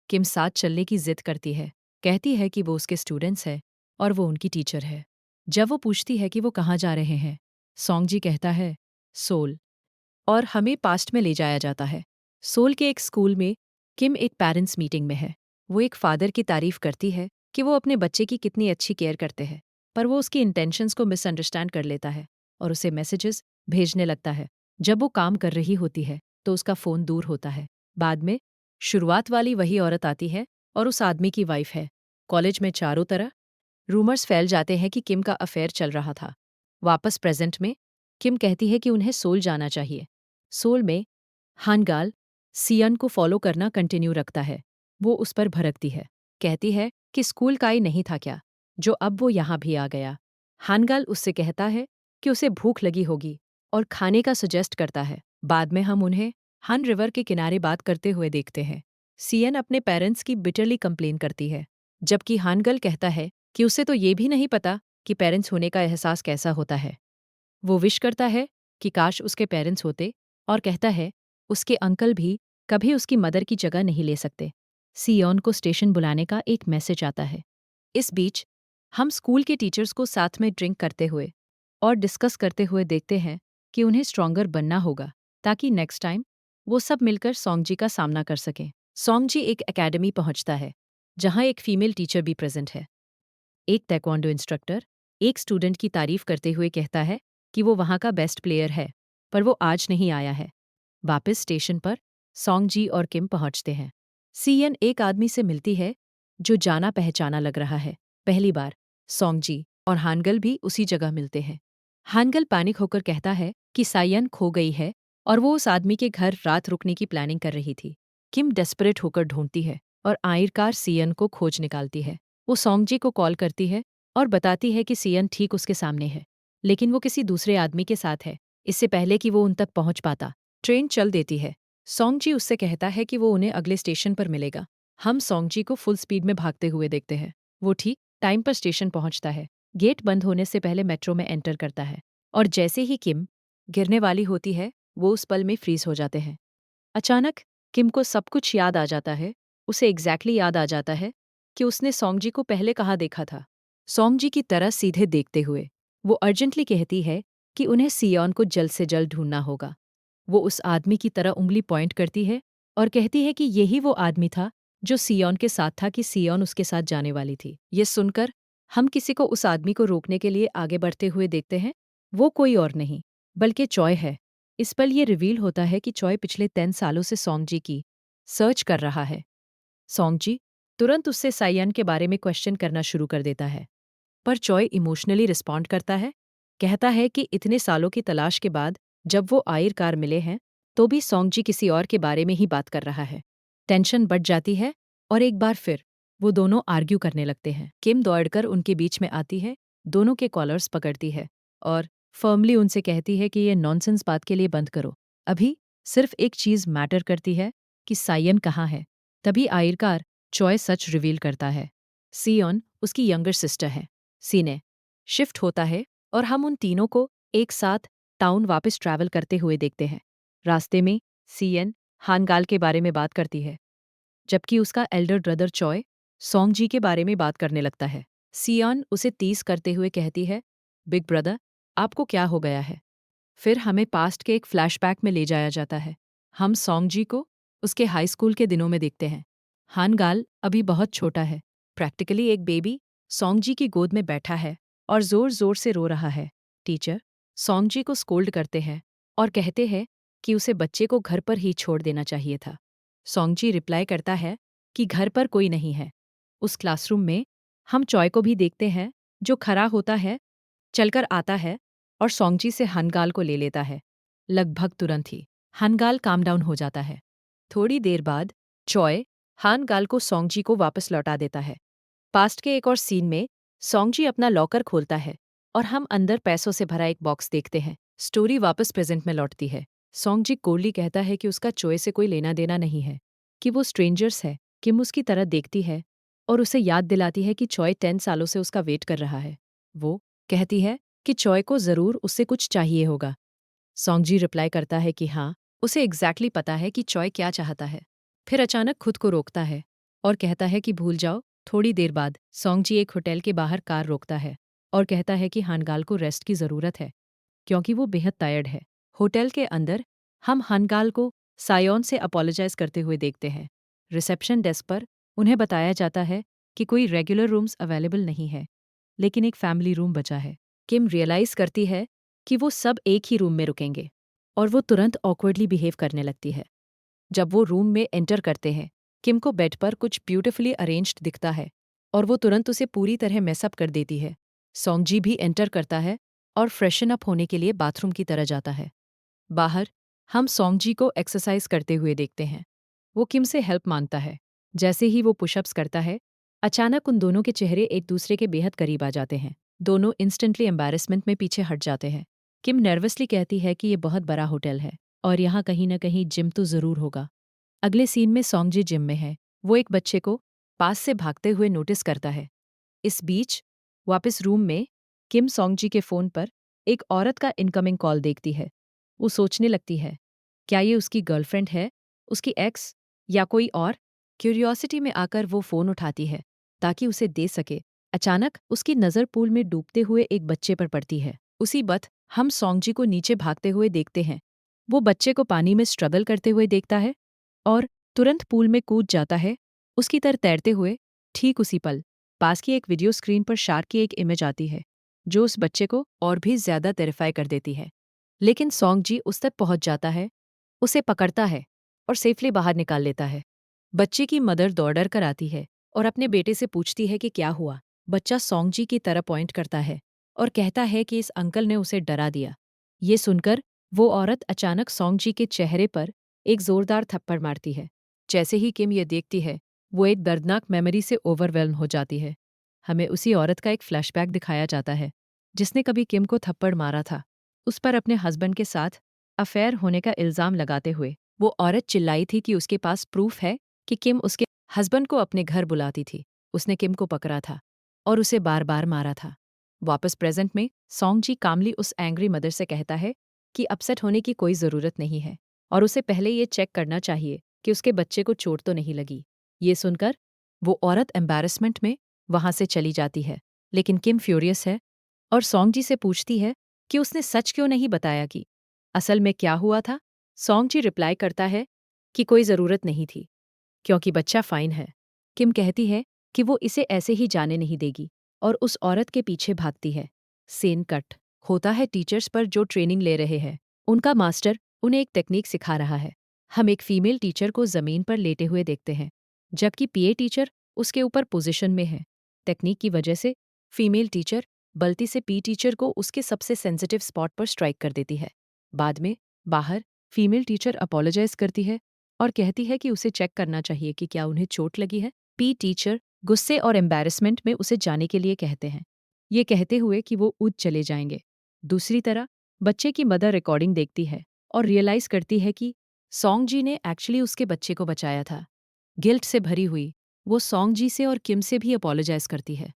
A: किम साथ चलने की जिद करती है, कहती है कि वो उसके स्टूडेंट्स है और वो उनकी टीचर है। जब वो पूछती है कि वो कहाँ जा रहे हैं, सोंगजी कहता है सोल, और हमें पास्ट में ले जाया जाता है। सोल के एक स्कूल में किम एक पेरेंट्स मीटिंग में है। वो एक फादर की तारीफ करती है कि वो अपने बच्चे की कितनी अच्छी केयर करते हैं, पर वो उसकी इंटेंशंस को मिसअंडरस्टैंड कर लेता है और उसे मैसेजेस भेजने लगता है। जब वो काम कर रही होती है तो उसका फ़ोन दूर होता है। बाद में शुरुआत वाली वही औरत आती है और उस आदमी की वाइफ है। कॉलेज में चारों तरह रूमर्स फैल जाते हैं कि किम का अफेयर चल रहा था। वापस प्रेजेंट में किम कहती है कि उन्हें सोल जाना चाहिए। सोल में हानगाल सियन को फॉलो करना कंटिन्यू रखता है। वो उस पर भड़कती है, कहती है कि स्कूल का ही नहीं था क्या जो अब वो यहाँ भी आ गया। हानगाल उससे कहता है कि उसे भूख लगी होगी और खाने का सजेस्ट करता है। बाद में हम उन्हें हन रिवर के किनारे बात करते हुए देखते हैं। सियन अपने पेरेंट्स की बिटरली कंप्लेन करती है, जबकि हानगल कहता है कि उसे तो ये भी नहीं पता कि पेरेंट्स होने का एहसास कैसा होता है। वो विश करता है कि काश उसके पेरेंट्स होते और कहता है उसके अंकल भी कभी उसकी मदर की जगह नहीं ले सकते। सियोन को स्टेशन बुलाने का एक मैसेज आता है। इस बीच हम स्कूल के टीचर्स को साथ में ड्रिंक करते हुए और डिस्कस करते हुए देखते हैं कि उन्हें स्ट्रॉन्गर बनना होगा ताकि नेक्स्ट टाइम वो सब मिलकर सोंगजी का सामना कर सकें। सोंगजी एक एकेडमी पहुंचता है जहां एक फीमेल टीचर भी प्रेजेंट है। एक ताइक्वांडो इंस्ट्रक्टर एक स्टूडेंट की तारीफ करते हुए कहता है कि वो वहाँ का बेस्ट प्लेयर है, पर वो आज नहीं आया है। वापस स्टेशन पर सोंगजी और किम पहुंचते हैं। सीएन एक आदमी से मिलती है जो जाना पहचाना लग रहा है। पहली बार सोंगजी और हानगल भी उसी जगह मिलते हैं। हानगल पैनिक होकर कहता है कि सायन खो गई है और वो उस आदमी के घर रात रुकने की प्लानिंग कर रही थी। किम डेस्परेट होकर ढूंढती है और आखिरकार सीएन को खोज निकालती है। वो सोंगजी को कॉल करती है और बताती है कि सियन ठीक उसके सामने है, लेकिन वो किसी दूसरे आदमी के साथ है। इससे पहले कि वो उन तक पहुंच पाता, ट्रेन चल देती है। सोंगजी उससे कहता है कि वो उन्हें अगले स्टेशन पर मिलेगा। हम सोंगजी को फुल स्पीड में भागते हुए देखते हैं। वो ठीक टाइम पर स्टेशन पहुंचता है। गेट बंद होने से पहले मेट्रो में एंटर करता है और जैसे ही किम गिरने वाली होती है वो उस पल में फ्रीज हो जाते हैं। अचानक किम को सब कुछ याद आ जाता है। उसे एग्जैक्टली याद आ जाता है कि उसने सोंगजी को पहले कहाँ देखा था। सोंगजी की तरह सीधे देखते हुए वो अर्जेंटली कहती है कि उन्हें सियोन को जल्द से जल्द ढूंढना होगा। वो उस आदमी की तरह उंगली पॉइंट करती है और कहती है कि यही वो आदमी था जो सियोन के साथ था, कि सियोन उसके साथ जाने वाली थी। ये सुनकर हम किसी को उस आदमी को रोकने के लिए आगे बढ़ते हुए देखते हैं। वो कोई और नहीं बल्कि चॉय है। इस पल ये रिवील होता है कि चॉय पिछले 10 सालों से सोंगजी की सर्च कर रहा है। सोंगजी तुरंत उससे साइयन के बारे में क्वेश्चन करना शुरू कर देता है, पर चॉय इमोशनली रिस्पॉन्ड करता है। कहता है कि इतने सालों की तलाश के बाद जब वो आखिरकार मिले हैं, तो भी सोंगजी किसी और के बारे में ही बात कर रहा है। टेंशन बढ़ जाती है और एक बार फिर वो दोनों आर्ग्यू करने लगते हैं। किम दौड़कर उनके बीच में आती है, दोनों के कॉलर्स पकड़ती है और फर्मली उनसे कहती है कि ये नॉनसेंस बात के लिए बंद करो। अभी सिर्फ एक चीज़ मैटर करती है कि साइयन कहाँ है। तभी आखिरकार चॉय सच रिवील करता है। सियोन उसकी यंगर सिस्टर है। सीने शिफ्ट होता है और हम उन तीनों को एक साथ टाउन वापस ट्रैवल करते हुए देखते हैं। रास्ते में सीएन हानगाल के बारे में बात करती है, जबकि उसका एल्डर ब्रदर चॉय सोंगजी के बारे में बात करने लगता है। सियोन उसे टीज करते हुए कहती है, बिग ब्रदर आपको क्या हो गया है। फिर हमें पास्ट के एक फ्लैशबैक में ले जाया जाता है। हम सोंगजी को उसके हाई स्कूल के दिनों में देखते हैं। हानगाल अभी बहुत छोटा है, प्रैक्टिकली एक बेबी सोंगजी की गोद में बैठा है और जोर जोर से रो रहा है। टीचर सोंगजी को स्कोल्ड करते हैं और कहते हैं कि उसे बच्चे को घर पर ही छोड़ देना चाहिए था। सोंगजी रिप्लाई करता है कि घर पर कोई नहीं है। उस क्लासरूम में हम चॉय को भी देखते हैं, जो खड़ा होता है, चलकर आता है और सोंगजी से हनगाल को ले लेता है। लगभग तुरंत ही हनगाल काम डाउन हो जाता है। थोड़ी देर बाद चॉय हानगाल को सोंगजी को वापस लौटा देता है। पास्ट के एक और सीन में सोंगजी अपना लॉकर खोलता है और हम अंदर पैसों से भरा एक बॉक्स देखते हैं। स्टोरी वापस प्रेजेंट में लौटती है। सोंगजी कोल्डली कहता है कि उसका चॉय से कोई लेना देना नहीं है, कि वो स्ट्रेंजर्स है। किम उसकी तरह देखती है और उसे याद दिलाती है कि चॉय 10 सालों से उसका वेट कर रहा है। वो कहती है कि चॉय को जरूर उससे कुछ चाहिए होगा। सोंगजी रिप्लाई करता है कि हाँ, उसे एग्जैक्टली पता है कि चॉय क्या चाहता है। फिर अचानक खुद को रोकता है और कहता है कि भूल जाओ। थोड़ी देर बाद सोंगजी एक होटल के बाहर कार रोकता है और कहता है कि हानगाल को रेस्ट की ज़रूरत है, क्योंकि वो बेहद टायर्ड है। होटल के अंदर हम हानगाल को सायोन से अपोलोजाइज करते हुए देखते हैं। रिसेप्शन डेस्क पर उन्हें बताया जाता है कि कोई रेगुलर रूम्स अवेलेबल नहीं है, लेकिन एक फैमिली रूम बचा है। किम रियलाइज करती है कि वो सब एक ही रूम में रुकेंगे और वो तुरंत ऑकवर्डली बिहेव करने लगती है। जब वो रूम में एंटर करते हैं, किम को बेड पर कुछ ब्यूटिफुली अरेंज्ड दिखता है और वो तुरंत उसे पूरी तरह मेसअप कर देती है। सोंगजी भी एंटर करता है और फ्रेशन अप होने के लिए बाथरूम की तरह जाता है। बाहर हम सोंगजी को एक्सरसाइज करते हुए देखते हैं। वो किम से हेल्प मांगता है। जैसे ही वो पुशअप्स करता है, अचानक उन दोनों के चेहरे एक दूसरे के बेहद करीब आ जाते हैं। दोनों इंस्टेंटली एम्बैरेसमेंट में पीछे हट जाते हैं। किम नर्वसली कहती है कि ये बहुत बड़ा होटल है और यहाँ कहीं न कहीं जिम तो ज़रूर होगा। अगले सीन में सोंगजी जिम में है। वो एक बच्चे को पास से भागते हुए नोटिस करता है। इस बीच वापस रूम में किम सोंगजी के फ़ोन पर एक औरत का इनकमिंग कॉल देखती है। वो सोचने लगती है, क्या ये उसकी गर्लफ्रेंड है, उसकी एक्स या कोई और? क्यूरियोसिटी में आकर वो फ़ोन उठाती है ताकि उसे दे सके। अचानक उसकी नज़र पूल में डूबते हुए एक बच्चे पर पड़ती है। उसी वक्त हम सोंगजी को नीचे भागते हुए देखते हैं। वो बच्चे को पानी में स्ट्रगल करते हुए देखता है और तुरंत पूल में कूद जाता है, उसकी तरफ तैरते हुए। ठीक उसी पल पास की एक वीडियो स्क्रीन पर शार्क की एक इमेज आती है, जो उस बच्चे को और भी ज्यादा टेरिफाई कर देती है। लेकिन सोंगजी उस तक पहुंच जाता है, उसे पकड़ता है और सेफली बाहर निकाल लेता है। बच्चे की मदर दौड़ कर आती है और अपने बेटे से पूछती है कि क्या हुआ। बच्चा सोंगजी की तरफ पॉइंट करता है और कहता है कि इस अंकल ने उसे डरा दिया। ये सुनकर वो औरत अचानक सोंगजी के चेहरे पर एक जोरदार थप्पड़ मारती है। जैसे ही किम ये देखती है, वो एक दर्दनाक मेमोरी से ओवरवेल्म हो जाती है। हमें उसी औरत का एक फ्लैशबैक दिखाया जाता है, जिसने कभी किम को थप्पड़ मारा था। उस पर अपने हस्बैंड के साथ अफेयर होने का इल्ज़ाम लगाते हुए वो औरत चिल्लाई थी कि उसके पास प्रूफ है कि किम उसके हस्बैंड को अपने घर बुलाती थी। उसने किम को पकड़ा था और उसे बार बार मारा था। वापस प्रेजेंट में सोंगजी कामली उस एंग्री मदर से कहता है कि अपसेट होने की कोई ज़रूरत नहीं है और उसे पहले ये चेक करना चाहिए कि उसके बच्चे को चोट तो नहीं लगी। ये सुनकर वो औरत एम्बैरेसमेंट में वहां से चली जाती है, लेकिन किम फ्यूरियस है और सॉन्गजी से पूछती है कि उसने सच क्यों नहीं बताया कि असल में क्या हुआ था। सॉन्गजी रिप्लाई करता है कि कोई ज़रूरत नहीं थी, क्योंकि बच्चा फाइन है। किम कहती है कि वो इसे ऐसे ही जाने नहीं देगी और उस औरत के पीछे भागती है। सीन कट होता है टीचर्स पर जो ट्रेनिंग ले रहे हैं। उनका मास्टर उन्हें एक टेक्निक सिखा रहा है। हम एक फीमेल टीचर को जमीन पर लेटे हुए देखते हैं, जबकि पीए टीचर उसके ऊपर पोजीशन में है। टेक्निक की वजह से फीमेल टीचर गलती से पी टीचर को उसके सबसे सेंसिटिव स्पॉट पर स्ट्राइक कर देती है। बाद में बाहर फीमेल टीचर अपोलोजाइज करती है और कहती है कि उसे चेक करना चाहिए कि क्या उन्हें चोट लगी है। पी टीचर गुस्से और एम्बैरेसमेंट में उसे जाने के लिए कहते हैं, ये कहते हुए कि वो उठ चले जाएंगे। दूसरी तरफ बच्चे की मदर रिकॉर्डिंग देखती है और रियलाइज करती है कि सॉन्गजी ने एक्चुअली उसके बच्चे को बचाया था। गिल्ट से भरी हुई वो सॉन्गजी से और किम से भी अपोलोजाइज करती है।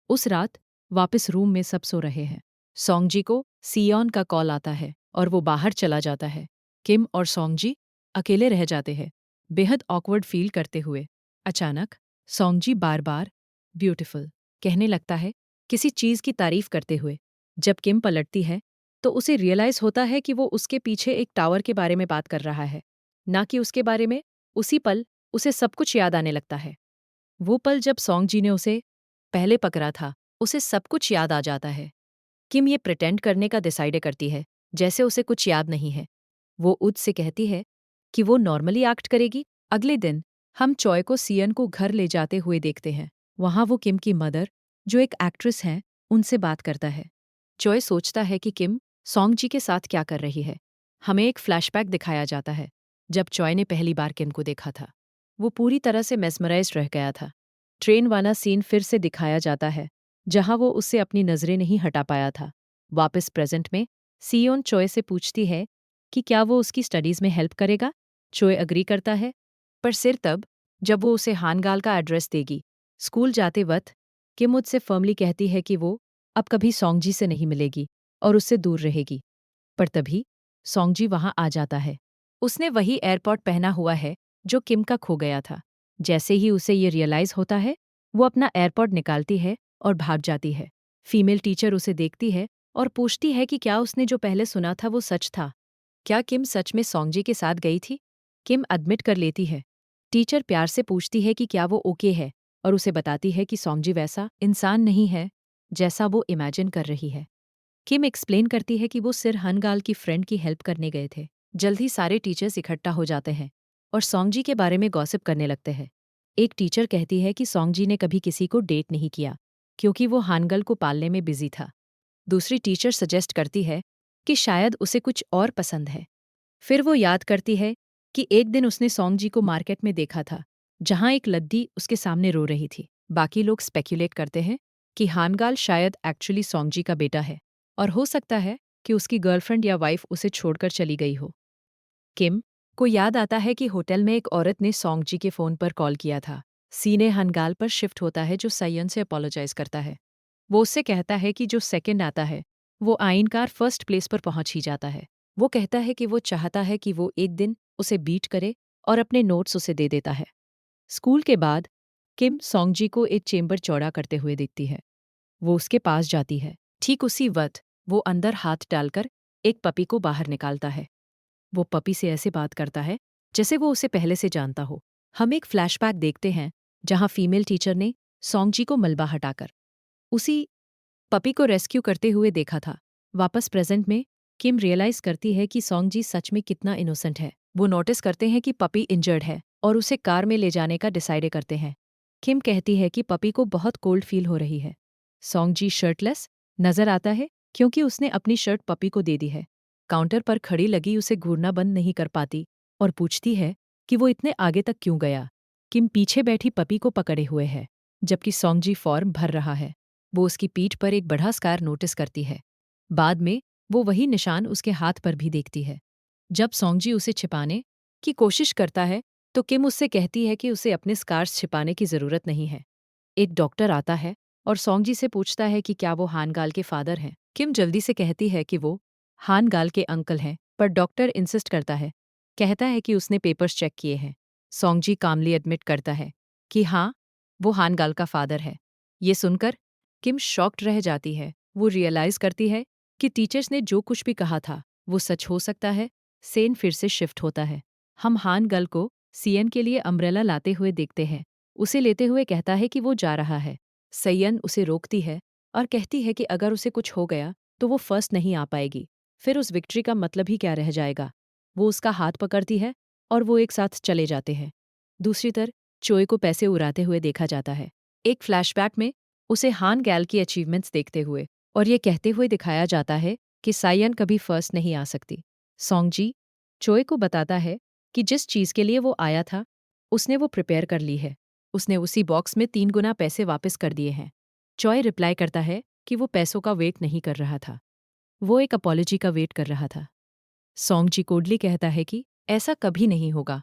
A: उस रात वापस रूम में सब सो रहे हैं। सॉन्गजी को सियोन का कॉल आता है और वो बाहर चला जाता है। किम और सॉन्गजी अकेले रह जाते हैं, बेहद ऑकवर्ड फील करते हुए। अचानक सॉन्गजी बार बार ब्यूटीफुल कहने लगता है, किसी चीज़ की तारीफ करते हुए। जब किम पलटती है तो उसे रियलाइज होता है कि वो उसके पीछे एक टावर के बारे में बात कर रहा है, ना कि उसके बारे में। उसी पल उसे सब कुछ याद आने लगता है। वो पल जब सॉन्गजी ने उसे पहले पकड़ा था, उसे सब कुछ याद आ जाता है। किम ये प्रिटेंड करने का डिसाइड करती है जैसे उसे कुछ याद नहीं है। वो उद से कहती है कि वो नॉर्मली एक्ट करेगी। अगले दिन हम चॉय को सियन को घर ले जाते हुए देखते हैं। वहाँ वो किम की मदर, जो एक एक्ट्रेस हैं, उनसे बात करता है। चॉय सोचता है कि किम सॉन्गजी के साथ क्या कर रही है। हमें एक फ्लैशबैक दिखाया जाता है जब चॉय ने पहली बार किम को देखा था। वो पूरी तरह से मेस्मराइज्ड रह गया था। ट्रेन वाला सीन फिर से दिखाया जाता है, जहां वो उससे अपनी नजरें नहीं हटा पाया था। वापस प्रेजेंट में सियोन चॉय से पूछती है कि क्या वो उसकी स्टडीज में हेल्प करेगा। चॉय अग्री करता है, पर सिर तब जब वो उसे हानगाल का एड्रेस देगी। स्कूल जाते वक्त किम मुझसे फर्मली कहती है कि वो अब कभी सॉन्गजी से नहीं मिलेगी और उससे दूर रहेगी। पर तभी सॉन्गजी वहां आ जाता है। उसने वही एयरपोर्ट पहना हुआ है जो किम का खो गया था। जैसे ही उसे ये रियलाइज होता है, वो अपना एयरपोर्ट निकालती है और भाग जाती है। फीमेल टीचर उसे देखती है और पूछती है कि क्या उसने जो पहले सुना था वो सच था। क्या किम सच में सॉन्गजी के साथ गई थी? किम एडमिट कर लेती है। टीचर प्यार से पूछती है कि क्या वो ओके है और उसे बताती है कि सॉन्गजी वैसा इंसान नहीं है जैसा वो इमेजिन कर रही है। किम एक्सप्लेन करती है कि वो सिर हनगाल की फ्रेंड की हेल्प करने गए थे। जल्द ही सारे टीचर्स इकट्ठा हो जाते हैं और सॉन्गजी के बारे में गॉसिप करने लगते हैं। एक टीचर कहती है कि सॉन्गजी ने कभी किसी को डेट नहीं किया क्योंकि वो हानगल को पालने में बिजी था। दूसरी टीचर सजेस्ट करती है कि शायद उसे कुछ और पसंद है। फिर वो याद करती है कि एक दिन उसने सॉन्गजी को मार्केट में देखा था, जहां एक लद्दी उसके सामने रो रही थी। बाकी लोग स्पेक्यूलेट करते हैं कि हानगाल शायद एक्चुअली सॉन्गजी का बेटा है और हो सकता है कि उसकी गर्लफ्रेंड या वाइफ उसे छोड़कर चली गई हो। किम को याद आता है कि होटल में एक औरत ने सॉन्गजी के फ़ोन पर कॉल किया था। सीने हनगाल पर शिफ्ट होता है जो सयन से अपोलोजाइज करता है। वो उससे कहता है कि जो सेकंड आता है वो आइनकार फर्स्ट प्लेस पर पहुंच ही जाता है। वो कहता है कि वो चाहता है कि वो एक दिन उसे बीट करे और अपने नोट्स उसे दे देता है। स्कूल के बाद किम सॉन्गजी को एक चेंबर चौड़ा करते हुए देखती है। वो उसके पास जाती है। ठीक उसी वक्त वो अंदर हाथ डालकर एक पपी को बाहर निकालता है। वो पपी से ऐसे बात करता है जैसे वो उसे पहले से जानता हो। हम एक फ्लैशबैक देखते हैं जहां फीमेल टीचर ने सॉन्गजी को मलबा हटाकर उसी पपी को रेस्क्यू करते हुए देखा था। वापस प्रेजेंट में किम रियलाइज करती है कि सॉन्गजी सच में कितना इनोसेंट है। वो नोटिस करते हैं कि पपी इंजर्ड है और उसे कार में ले जाने का डिसाइड करते हैं। किम कहती है कि पपी को बहुत कोल्ड फील हो रही है। सॉन्गजी शर्टलेस नजर आता है क्योंकि उसने अपनी शर्ट पपी को दे दी है। काउंटर पर खड़ी लगी उसे घूरना बंद नहीं कर पाती और पूछती है कि वो इतने आगे तक क्यों गया। किम पीछे बैठी पपी को पकड़े हुए है, जबकि सॉन्गजी फॉर्म भर रहा है। वो उसकी पीठ पर एक बड़ा स्कार नोटिस करती है। बाद में वो वही निशान उसके हाथ पर भी देखती है। जब सॉन्गजी उसे छिपाने की कोशिश करता है तो किम उससे कहती है कि उसे अपने स्कार्स छिपाने की जरूरत नहीं है। एक डॉक्टर आता है और सॉन्गजी से पूछता है कि क्या वो हानगाल के फादर हैं। किम जल्दी से कहती है कि वो हानगाल के अंकल हैं, पर डॉक्टर इंसिस्ट करता है, कहता है कि उसने पेपर्स चेक किए हैं सॉन्गजी कामली एडमिट करता है कि हाँ, वो हानगाल का फादर है। ये सुनकर किम शॉक्ड रह जाती है। वो रियलाइज करती है कि टीचर्स ने जो कुछ भी कहा था वो सच हो सकता है। सेन फिर से शिफ्ट होता है। हम हानगल को सीएन के लिए अम्ब्रेला लाते हुए देखते हैं। उसे लेते हुए कहता है कि वो जा रहा है। सैयन उसे रोकती है और कहती है कि अगर उसे कुछ हो गया तो वो फर्स्ट नहीं आ पाएगी। फिर उस विक्ट्री का मतलब ही क्या रह जाएगा। वो उसका हाथ पकड़ती है और वो एक साथ चले जाते हैं। दूसरी तरफ चोई को पैसे उड़ाते हुए देखा जाता है। एक फ्लैशबैक में उसे हान गैल की अचीवमेंट्स देखते हुए और ये कहते हुए दिखाया जाता है कि सायन कभी फर्स्ट नहीं आ सकती। सॉन्गजी चोई को बताता है कि जिस चीज़ के लिए वो आया था उसने वो प्रिपेयर कर ली है। उसने उसी बॉक्स में 3 गुना पैसे वापस कर दिए हैं। चॉय रिप्लाई करता है कि वो पैसों का वेट नहीं कर रहा था, वो एक अपॉलॉजी का वेट कर रहा था। सॉन्गजी कोडली कहता है कि ऐसा कभी नहीं होगा।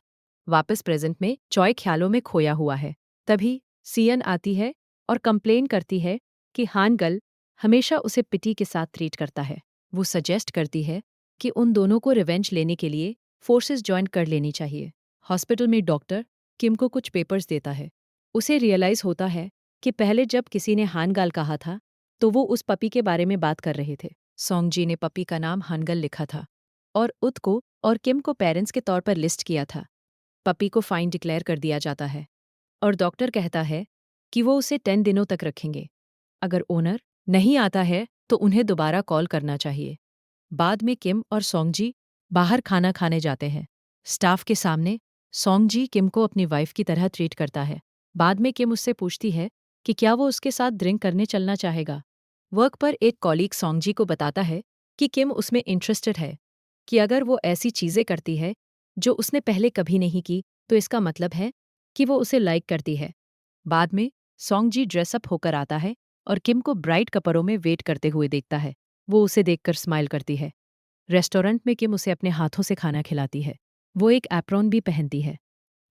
A: वापस प्रेजेंट में चॉय ख्यालों में खोया हुआ है। तभी सियन आती है और कंप्लेन करती है कि हानगल हमेशा उसे पिटी के साथ ट्रीट करता है। वो सजेस्ट करती है कि उन दोनों को रिवेंज लेने के लिए फोर्सेस ज्वाइन कर लेनी चाहिए। हॉस्पिटल में डॉक्टर किम को कुछ पेपर्स देता है। उसे रियलाइज होता है कि पहले जब किसी ने हानगाल कहा था तो वो उस पपी के बारे में बात कर रहे थे। सॉन्गजी ने पपी का नाम हानगल लिखा था और उत को और किम को पेरेंट्स के तौर पर लिस्ट किया था। पपी को फाइन डिक्लेयर कर दिया जाता है और डॉक्टर कहता है कि वो उसे 10 दिनों तक रखेंगे। अगर ओनर नहीं आता है तो उन्हें दोबारा कॉल करना चाहिए। बाद में किम और सॉन्गजी बाहर खाना खाने जाते हैं। स्टाफ के सामने सॉन्गजी किम को अपनी वाइफ की तरह ट्रीट करता है। बाद में किम उससे पूछती है कि क्या वो उसके साथ ड्रिंक करने चलना चाहेगा। वर्क पर एक कॉलीग सॉन्गजी को बताता है कि किम उसमें इंटरेस्टेड है, कि अगर वो ऐसी चीज़ें करती है जो उसने पहले कभी नहीं की तो इसका मतलब है कि वो उसे लाइक करती है। बाद में सॉन्गजी ड्रेसअप होकर आता है और किम को ब्राइट कपड़ों में वेट करते हुए देखता है। वो उसे देखकर स्माइल करती है। रेस्टोरेंट में किम उसे अपने हाथों से खाना खिलाती है। वो एक एप्रॉन भी पहनती है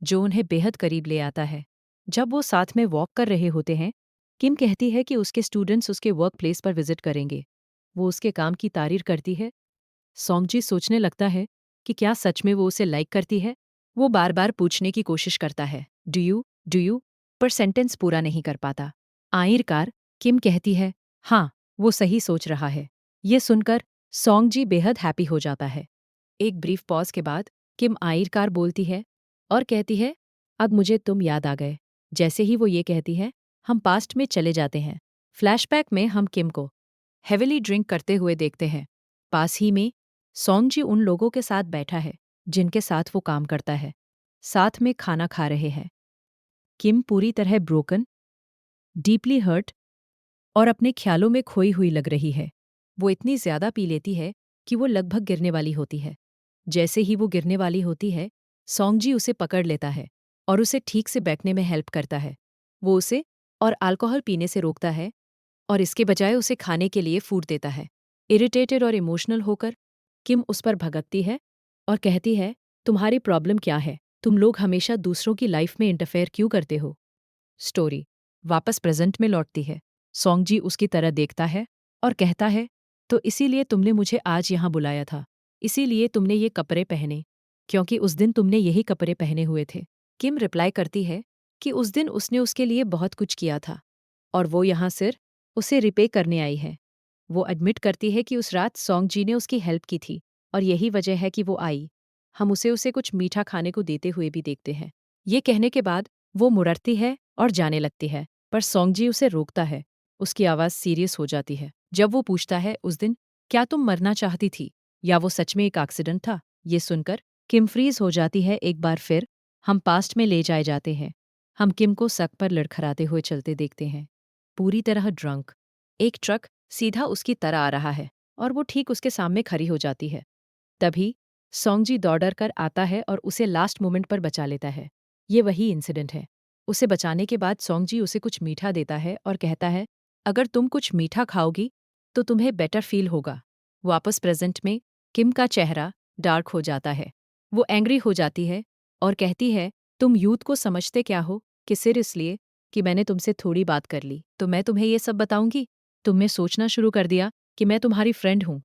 A: जो उन्हें बेहद करीब ले आता है। जब वो साथ में वॉक कर रहे होते हैं, किम कहती है कि उसके स्टूडेंट्स उसके वर्क प्लेस पर विजिट करेंगे। वो उसके काम की तारीफ करती है। सॉन्गजी सोचने लगता है कि क्या सच में वो उसे लाइक करती है। वो बार बार पूछने की कोशिश करता है, डू यू, पर सेंटेंस पूरा नहीं कर पाता। आखिरकार किम कहती है, हाँ, वो सही सोच रहा है। ये सुनकर सॉन्गजी बेहद हैप्पी हो जाता है। एक ब्रीफ पॉज के बाद किम आखिरकार बोलती है और कहती है, अब मुझे तुम याद आ गए। जैसे ही वो ये कहती है, हम पास्ट में चले जाते हैं। फ्लैशबैक में हम किम को हेविली ड्रिंक करते हुए देखते हैं। पास ही में सॉन्गजी उन लोगों के साथ बैठा है जिनके साथ वो काम करता है। साथ में खाना खा रहे हैं। किम पूरी तरह ब्रोकन, डीपली हर्ट और अपने ख्यालों में खोई हुई लग रही है। वो इतनी ज्यादा पी लेती है कि वो लगभग गिरने वाली होती है। जैसे ही वो गिरने वाली होती है, सॉन्गजी उसे पकड़ लेता है और उसे ठीक से बैठने में हेल्प करता है। वो उसे और अल्कोहल पीने से रोकता है और इसके बजाय उसे खाने के लिए फूड देता है। इरिटेटेड और इमोशनल होकर किम उस पर भड़कती है और कहती है, तुम्हारी प्रॉब्लम क्या है? तुम लोग हमेशा दूसरों की लाइफ में इंटरफेयर क्यों करते हो? स्टोरी वापस प्रेजेंट में लौटती है। सॉन्गजी उसकी तरह देखता है और कहता है, तो इसीलिए तुमने मुझे आज यहाँ बुलाया था। इसीलिए तुमने ये कपड़े पहने, क्योंकि उस दिन तुमने यही कपड़े पहने हुए थे। किम रिप्लाई करती है कि उस दिन उसने उसके लिए बहुत कुछ किया था और वो यहाँ सिर्फ उसे रिपे करने आई है। वो एडमिट करती है कि उस रात सॉन्गजी ने उसकी हेल्प की थी और यही वजह है कि वो आई। हम उसे कुछ मीठा खाने को देते हुए भी देखते हैं। ये कहने के बाद वो मुड़ती है और जाने लगती है, पर सॉन्गजी उसे रोकता है। उसकी आवाज़ सीरियस हो जाती है जब वो पूछता है, उस दिन क्या तुम मरना चाहती थी या वो सच में एक एक्सीडेंट था? ये सुनकर किम फ्रीज हो जाती है। एक बार फिर हम पास्ट में ले जाए जाते हैं। हम किम को सक पर लड़खड़ाते हुए चलते देखते हैं, पूरी तरह ड्रंक। एक ट्रक सीधा उसकी तरह आ रहा है और वो ठीक उसके सामने खड़ी हो जाती है। तभी सॉन्गजी दौड़ कर आता है और उसे लास्ट मोमेंट पर बचा लेता है। ये वही इंसिडेंट है। उसे बचाने के बाद सॉन्गजी उसे कुछ मीठा देता है और कहता है, अगर तुम कुछ मीठा खाओगी तो तुम्हें बेटर फील होगा। वापस प्रेजेंट में किम का चेहरा डार्क हो जाता है। वो एंग्री हो जाती है और कहती है, तुम यूथ को समझते क्या हो कि सिर्फ इसलिए कि मैंने तुमसे थोड़ी बात कर ली तो मैं तुम्हें ये सब बताऊंगी? तुमने सोचना शुरू कर दिया कि मैं तुम्हारी फ्रेंड हूँ।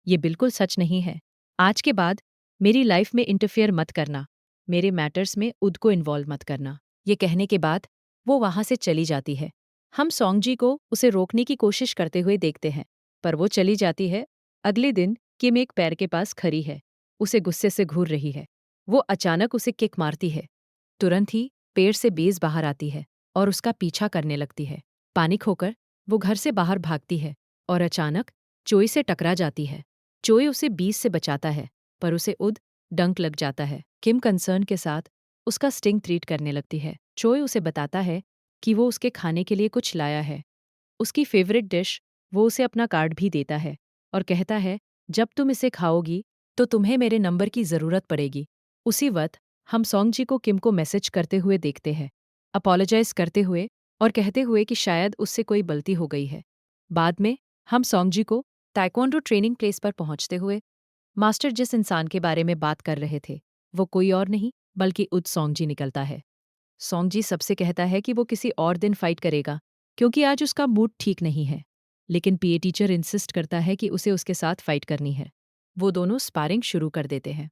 A: ये बिल्कुल सच नहीं है। आज के बाद मेरी लाइफ में इंटरफेयर मत करना। मेरे मैटर्स में उद को इन्वॉल्व मत करना। ये कहने के बाद वो वहाँ से चली जाती है। हम सोंगजी को उसे रोकने की कोशिश करते हुए देखते हैं, पर वो चली जाती है। अगले दिन किम एक पैर के पास खड़ी है, उसे गुस्से से घूर रही है। वो अचानक उसे किक मारती है। तुरंत ही पेड़ से बेज बाहर आती है और उसका पीछा करने लगती है। पैनिक होकर वो घर से बाहर भागती है और अचानक चोई से टकरा जाती है। चोई उसे बीज से बचाता है, पर उसे उद डंक लग जाता है। किम कंसर्न के साथ उसका स्टिंग ट्रीट करने लगती है। चोई उसे बताता है कि वो उसके खाने के लिए कुछ लाया है, उसकी फेवरेट डिश। वो उसे अपना कार्ड भी देता है और कहता है, जब तुम इसे खाओगी तो तुम्हें मेरे नंबर की ज़रूरत पड़ेगी। उसी वक्त हम सोंगजी को किम को मैसेज करते हुए देखते हैं, अपोलोजाइज करते हुए और कहते हुए कि शायद उससे कोई गलती हो गई है। बाद में हम सोंगजी को ताइक्वांडो ट्रेनिंग प्लेस पर पहुंचते हुए मास्टर जिस इंसान के बारे में बात कर रहे थे वो कोई और नहीं बल्कि उद सोंगजी निकलता है। सोंगजी सबसे कहता है कि वो किसी और दिन फाइट करेगा क्योंकि आज उसका मूड ठीक नहीं है, लेकिन पीए टीचर इंसिस्ट करता है कि उसे उसके साथ फाइट करनी है। वो दोनों स्पारिंग शुरू कर देते हैं।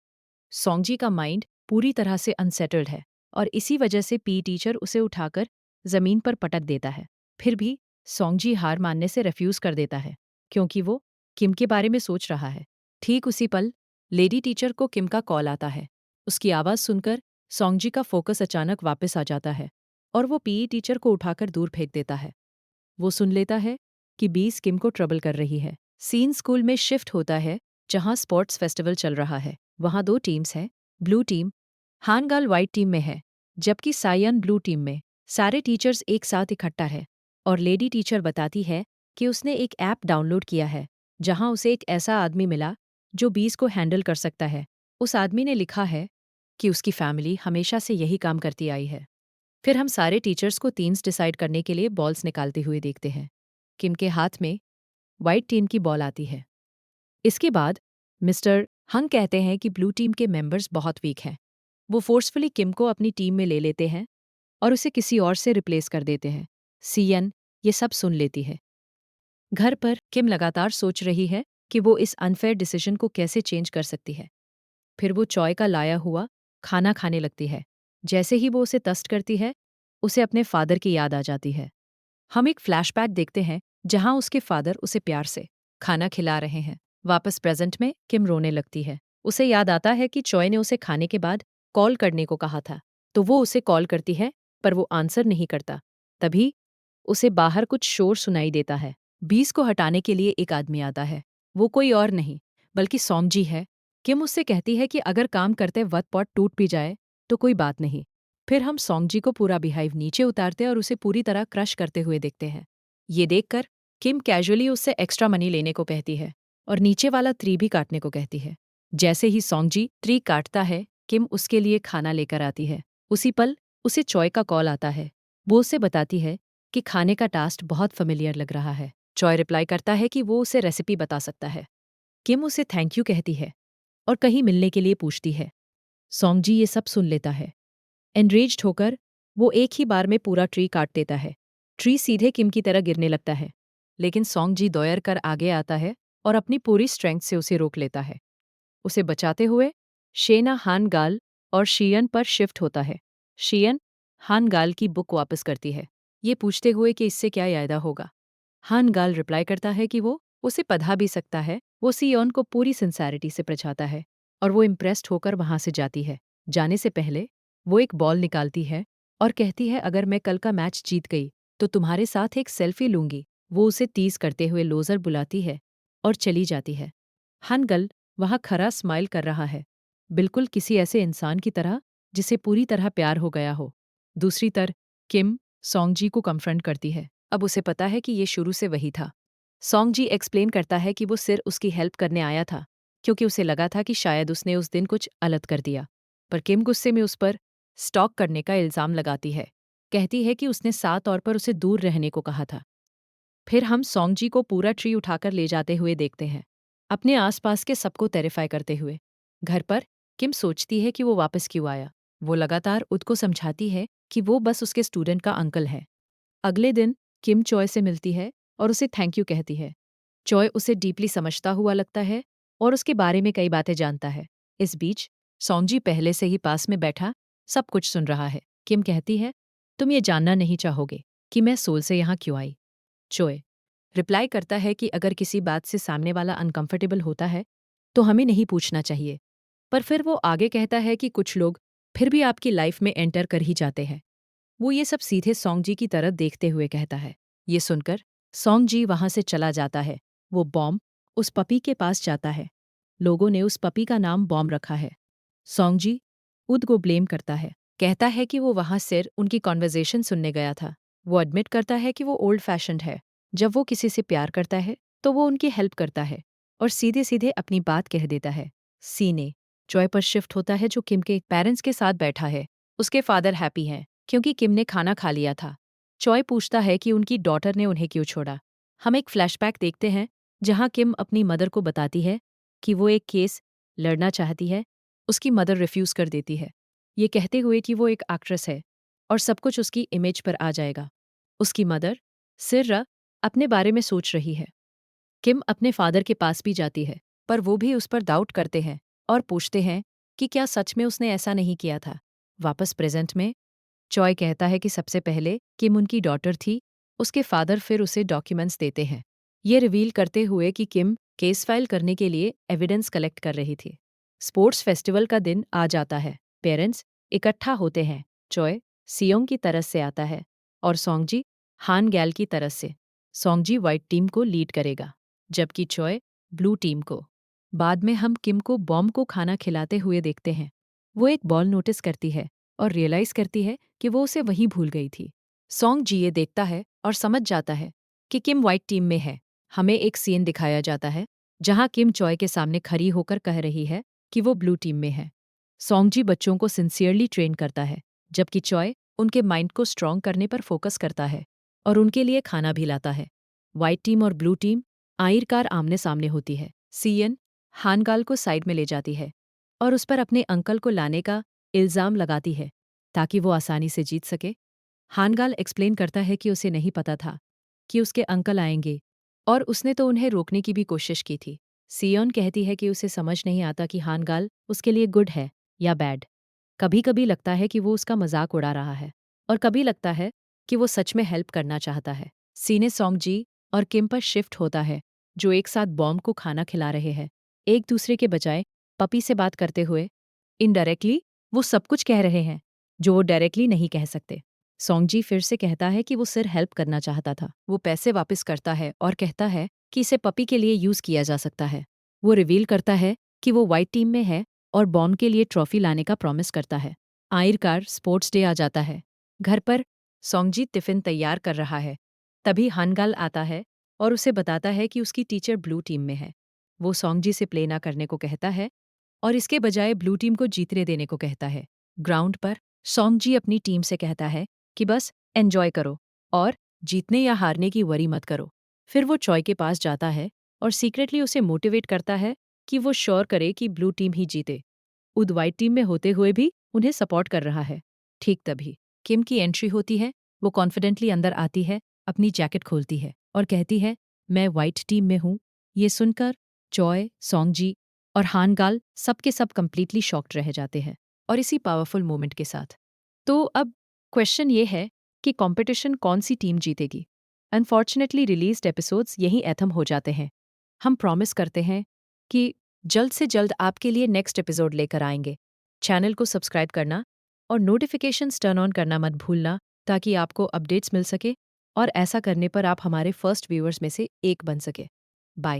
A: सोंगजी का माइंड पूरी तरह से अनसेटल्ड है और इसी वजह से पीई टीचर उसे उठाकर जमीन पर पटक देता है। फिर भी सोंगजी हार मानने से रिफ्यूज कर देता है क्योंकि वो किम के बारे में सोच रहा है। ठीक उसी पल लेडी टीचर को किम का कॉल आता है। उसकी आवाज़ सुनकर सोंगजी का फोकस अचानक वापस आ जाता है और वो पीई टीचर को उठाकर दूर फेंक देता है। वो सुन लेता है कि बीस किम को ट्रबल कर रही है। सीन स्कूल में शिफ्ट होता है जहां स्पोर्ट्स फेस्टिवल चल रहा है। वहां दो टीम्स हैं। ब्लू टीम हानगाल वाइट टीम में है, जबकि सायन ब्लू टीम में। सारे टीचर्स एक साथ इकट्ठा है और लेडी टीचर बताती है कि उसने एक ऐप डाउनलोड किया है जहां उसे एक ऐसा आदमी मिला जो बीस को हैंडल कर सकता है। उस आदमी ने लिखा है कि उसकी फैमिली हमेशा से यही काम करती आई है। फिर हम सारे टीचर्स को टीम्स डिसाइड करने के लिए बॉल्स निकालते हुए देखते हैं। किम के हाथ में वाइट टीम की बॉल आती है। इसके बाद मिस्टर हंग कहते हैं कि ब्लू टीम के मेंबर्स बहुत वीक हैं। वो फोर्सफुली किम को अपनी टीम में ले लेते हैं और उसे किसी और से रिप्लेस कर देते हैं। सीएन ये सब सुन लेती है। घर पर किम लगातार सोच रही है कि वो इस अनफेयर डिसीजन को कैसे चेंज कर सकती है। फिर वो चॉय का लाया हुआ खाना खाने लगती है। जैसे ही वो उसे टस्ट करती है, उसे अपने फादर की याद आ जाती है। हम एक फ्लैशबैक देखते हैं जहां उसके फादर उसे प्यार से खाना खिला रहे हैं। वापस प्रेजेंट में किम रोने लगती है। उसे याद आता है कि चॉय ने उसे खाने के बाद कॉल करने को कहा था, तो वो उसे कॉल करती है, पर वो आंसर नहीं करता। तभी उसे बाहर कुछ शोर सुनाई देता है। बीस को हटाने के लिए एक आदमी आता है। वो कोई और नहीं बल्कि सोंगजी है। किम उससे कहती है कि अगर काम करते वक्त पॉट टूट भी जाए तो कोई बात नहीं। फिर हम सोंगजी को पूरा बिहाइव नीचे उतारते और उसे पूरी तरह क्रश करते हुए देखते हैं। ये देखकर किम कैजुअली उससे एक्स्ट्रा मनी लेने को कहती है और नीचे वाला ट्री भी काटने को कहती है। जैसे ही सोंगजी ट्री काटता है, किम उसके लिए खाना लेकर आती है। उसी पल उसे चॉय का कॉल आता है। वो उसे बताती है कि खाने का टास्क बहुत फेमिलियर लग रहा है। चॉय रिप्लाई करता है कि वो उसे रेसिपी बता सकता है। किम उसे थैंक यू कहती है और कहीं मिलने के लिए पूछती है। सोंगजी ये सब सुन लेता है। एनरेज्ड होकर वो एक ही बार में पूरा ट्री काट देता है। ट्री सीधे किम की तरह गिरने लगता है, लेकिन सोंगजी दौड़ कर आगे आता है और अपनी पूरी स्ट्रेंथ से उसे रोक लेता है। उसे बचाते हुए शेना हानगाल और शियन पर शिफ्ट होता है। शियन हानगाल की बुक वापस करती है, ये पूछते हुए कि इससे क्या यायदा होगा। हानगाल रिप्लाई करता है कि वो उसे पढ़ा भी सकता है। वो सियोन को पूरी सिंसेरिटी से पछाता है और वो इम्प्रेस्ड होकर वहां से जाती है। जाने से पहले वो एक बॉल निकालती है और कहती है, अगर मैं कल का मैच जीत गई तो तुम्हारे साथ एक सेल्फी लूंगी। वो उसे टीज करते हुए लोजर बुलाती है और चली जाती है। हानगल वहाँ खरा स्माइल कर रहा है, बिल्कुल किसी ऐसे इंसान की तरह जिसे पूरी तरह प्यार हो गया हो। दूसरी तरफ किम सोंगजी को कन्फ्रंट करती है। अब उसे पता है कि ये शुरू से वही था। सोंगजी एक्सप्लेन करता है कि वो सिर्फ उसकी हेल्प करने आया था क्योंकि उसे लगा था कि शायद उसने उस दिन कुछ अलग कर दिया। पर किम गुस्से में उस पर स्टॉक करने का इल्ज़ाम लगाती है। कहती है कि उसने साफ तौर पर उसे दूर रहने को कहा था। फिर हम सोंगजी को पूरा ट्री उठाकर ले जाते हुए देखते हैं, अपने आसपास के सबको टेरिफाई करते हुए। घर पर किम सोचती है कि वो वापस क्यों आया। वो लगातार उद को समझाती है कि वो बस उसके स्टूडेंट का अंकल है। अगले दिन किम चॉय से मिलती है और उसे थैंक यू कहती है। चॉय उसे डीपली समझता हुआ लगता है और उसके बारे में कई बातें जानता है। इस बीच सॉन्गजी पहले से ही पास में बैठा सब कुछ सुन रहा है। किम कहती है, तुम ये जानना नहीं चाहोगे कि मैं सोल से यहाँ क्यों आई। चोए रिप्लाई करता है कि अगर किसी बात से सामने वाला अनकंफर्टेबल होता है तो हमें नहीं पूछना चाहिए। पर फिर वो आगे कहता है कि कुछ लोग फिर भी आपकी लाइफ में एंटर कर ही जाते हैं। वो ये सब सीधे सॉन्गजी की तरफ देखते हुए कहता है। ये सुनकर सॉन्गजी वहां से चला जाता है। वो बॉम्ब उस पपी के पास जाता है। लोगों ने उस पपी का नाम बॉम्ब रखा है। सॉन्गजी उद को ब्लेम करता है। कहता है कि वो वहां सिर उनकी कॉन्वर्जेशन सुनने गया था। वो एडमिट करता है कि वो ओल्ड फैशन्ड है। जब वो किसी से प्यार करता है तो वो उनकी हेल्प करता है और सीधे सीधे अपनी बात कह देता है। सीने जॉय पर शिफ्ट होता है जो किम के पेरेंट्स के साथ बैठा है। उसके फादर हैप्पी हैं क्योंकि किम ने खाना खा लिया था। चॉय पूछता है कि उनकी डॉटर ने उन्हें क्यों छोड़ा। हम एक फ्लैशबैक देखते हैं जहां किम अपनी मदर को बताती है कि वो एक केस लड़ना चाहती है। उसकी मदर रिफ्यूज कर देती है, ये कहते हुए कि वो एक एक्ट्रेस है और सब कुछ उसकी इमेज पर आ जाएगा। उसकी मदर सिर्रा अपने बारे में सोच रही है। किम अपने फादर के पास भी जाती है पर वो भी उस पर डाउट करते हैं और पूछते हैं कि क्या सच में उसने ऐसा नहीं किया था। वापस प्रेजेंट में चॉय कहता है कि सबसे पहले किम उनकी डॉटर थी। उसके फादर फिर उसे डॉक्यूमेंट्स देते हैं, ये रिवील करते हुए कि किम केस फाइल करने के लिए एविडेंस कलेक्ट कर रही थी। स्पोर्ट्स फेस्टिवल का दिन आ जाता है। पेरेंट्स इकट्ठा होते हैं। चॉय सियोंग की तरफ से आता है और सॉन्गजी हान गैल की तरफ से। सॉन्गजी व्हाइट टीम को लीड करेगा जबकि चॉय ब्लू टीम को। बाद में हम किम को बॉम्ब को खाना खिलाते हुए देखते हैं। वो एक बॉल नोटिस करती है और रियलाइज करती है कि वो उसे वहीं भूल गई थी। सॉन्ग जी ये देखता है और समझ जाता है कि किम व्हाइट टीम में है। हमें एक सीन दिखाया जाता है जहां किम चॉय के सामने खड़ी होकर कह रही है कि वो ब्लू टीम में है। सॉन्ग जी बच्चों को सिंसियरली ट्रेन करता है जबकि चॉय उनके माइंड को स्ट्रॉन्ग करने पर फोकस करता है और उनके लिए खाना भी लाता है। व्हाइट टीम और ब्लू टीम आखिरकार आमने सामने होती है। सीएन हानगाल को साइड में ले जाती है और उस पर अपने अंकल को लाने का इल्ज़ाम लगाती है ताकि वो आसानी से जीत सके। हानगाल एक्सप्लेन करता है कि उसे नहीं पता था कि उसके अंकल आएंगे और उसने तो उन्हें रोकने की भी कोशिश की थी। सियोन कहती है कि उसे समझ नहीं आता कि हानगाल उसके लिए गुड है या बैड। कभी कभी लगता है कि वो उसका मजाक उड़ा रहा है और कभी लगता है कि वो सच में हेल्प करना चाहता है। सीने सॉन्ग जी और किम पर शिफ्ट होता है जो एक साथ बॉम्ब को खाना खिला रहे हैं, एक दूसरे के बजाय पपी से बात करते हुए। इनडायरेक्टली वो सब कुछ कह रहे हैं जो वो डायरेक्टली नहीं कह सकते। सॉन्गजी फिर से कहता है कि वो सिर्फ हेल्प करना चाहता था। वो पैसे वापस करता है और कहता है कि इसे पपी के लिए यूज किया जा सकता है। वो रिवील करता है कि वो व्हाइट टीम में है और बॉम्ब के लिए ट्रॉफी लाने का प्रॉमिस करता है। आखिरकार स्पोर्ट्स डे आ जाता है। घर पर सॉन्गजी टिफिन तैयार कर रहा है। तभी हानगाल आता है और उसे बताता है कि उसकी टीचर ब्लू टीम में है। वो सॉन्गजी से प्ले ना करने को कहता है और इसके बजाय ब्लू टीम को जीतने देने को कहता है। ग्राउंड पर सॉन्गजी अपनी टीम से कहता है कि बस एन्जॉय करो और जीतने या हारने की वरी मत करो। फिर वो चॉय के पास जाता है और सीक्रेटली उसे मोटिवेट करता है कि वो श्योर करे कि ब्लू टीम ही जीते। उद व्हाइट टीम में होते हुए भी उन्हें सपोर्ट कर रहा है। ठीक तभी किम की एंट्री होती है। वो कॉन्फिडेंटली अंदर आती है, अपनी जैकेट खोलती है और कहती है, मैं व्हाइट टीम में हूँ। ये सुनकर चॉय, सॉन्गजी और हानगाल सबके सब कंप्लीटली शॉक्ड रह जाते हैं और इसी पावरफुल मोमेंट के साथ। तो अब क्वेश्चन ये है कि कंपटीशन कौन सी टीम जीतेगी। अनफॉर्चुनेटली रिलीज्ड एपिसोड्स यहीं एथम हो जाते हैं। हम प्रॉमिस करते हैं कि जल्द से जल्द आपके लिए नेक्स्ट एपिसोड लेकर आएंगे। चैनल को सब्सक्राइब करना और नोटिफिकेशंस टर्न ऑन करना मत भूलना ताकि आपको अपडेट्स मिल सके और ऐसा करने पर आप हमारे फर्स्ट व्यूअर्स में से एक बन सके।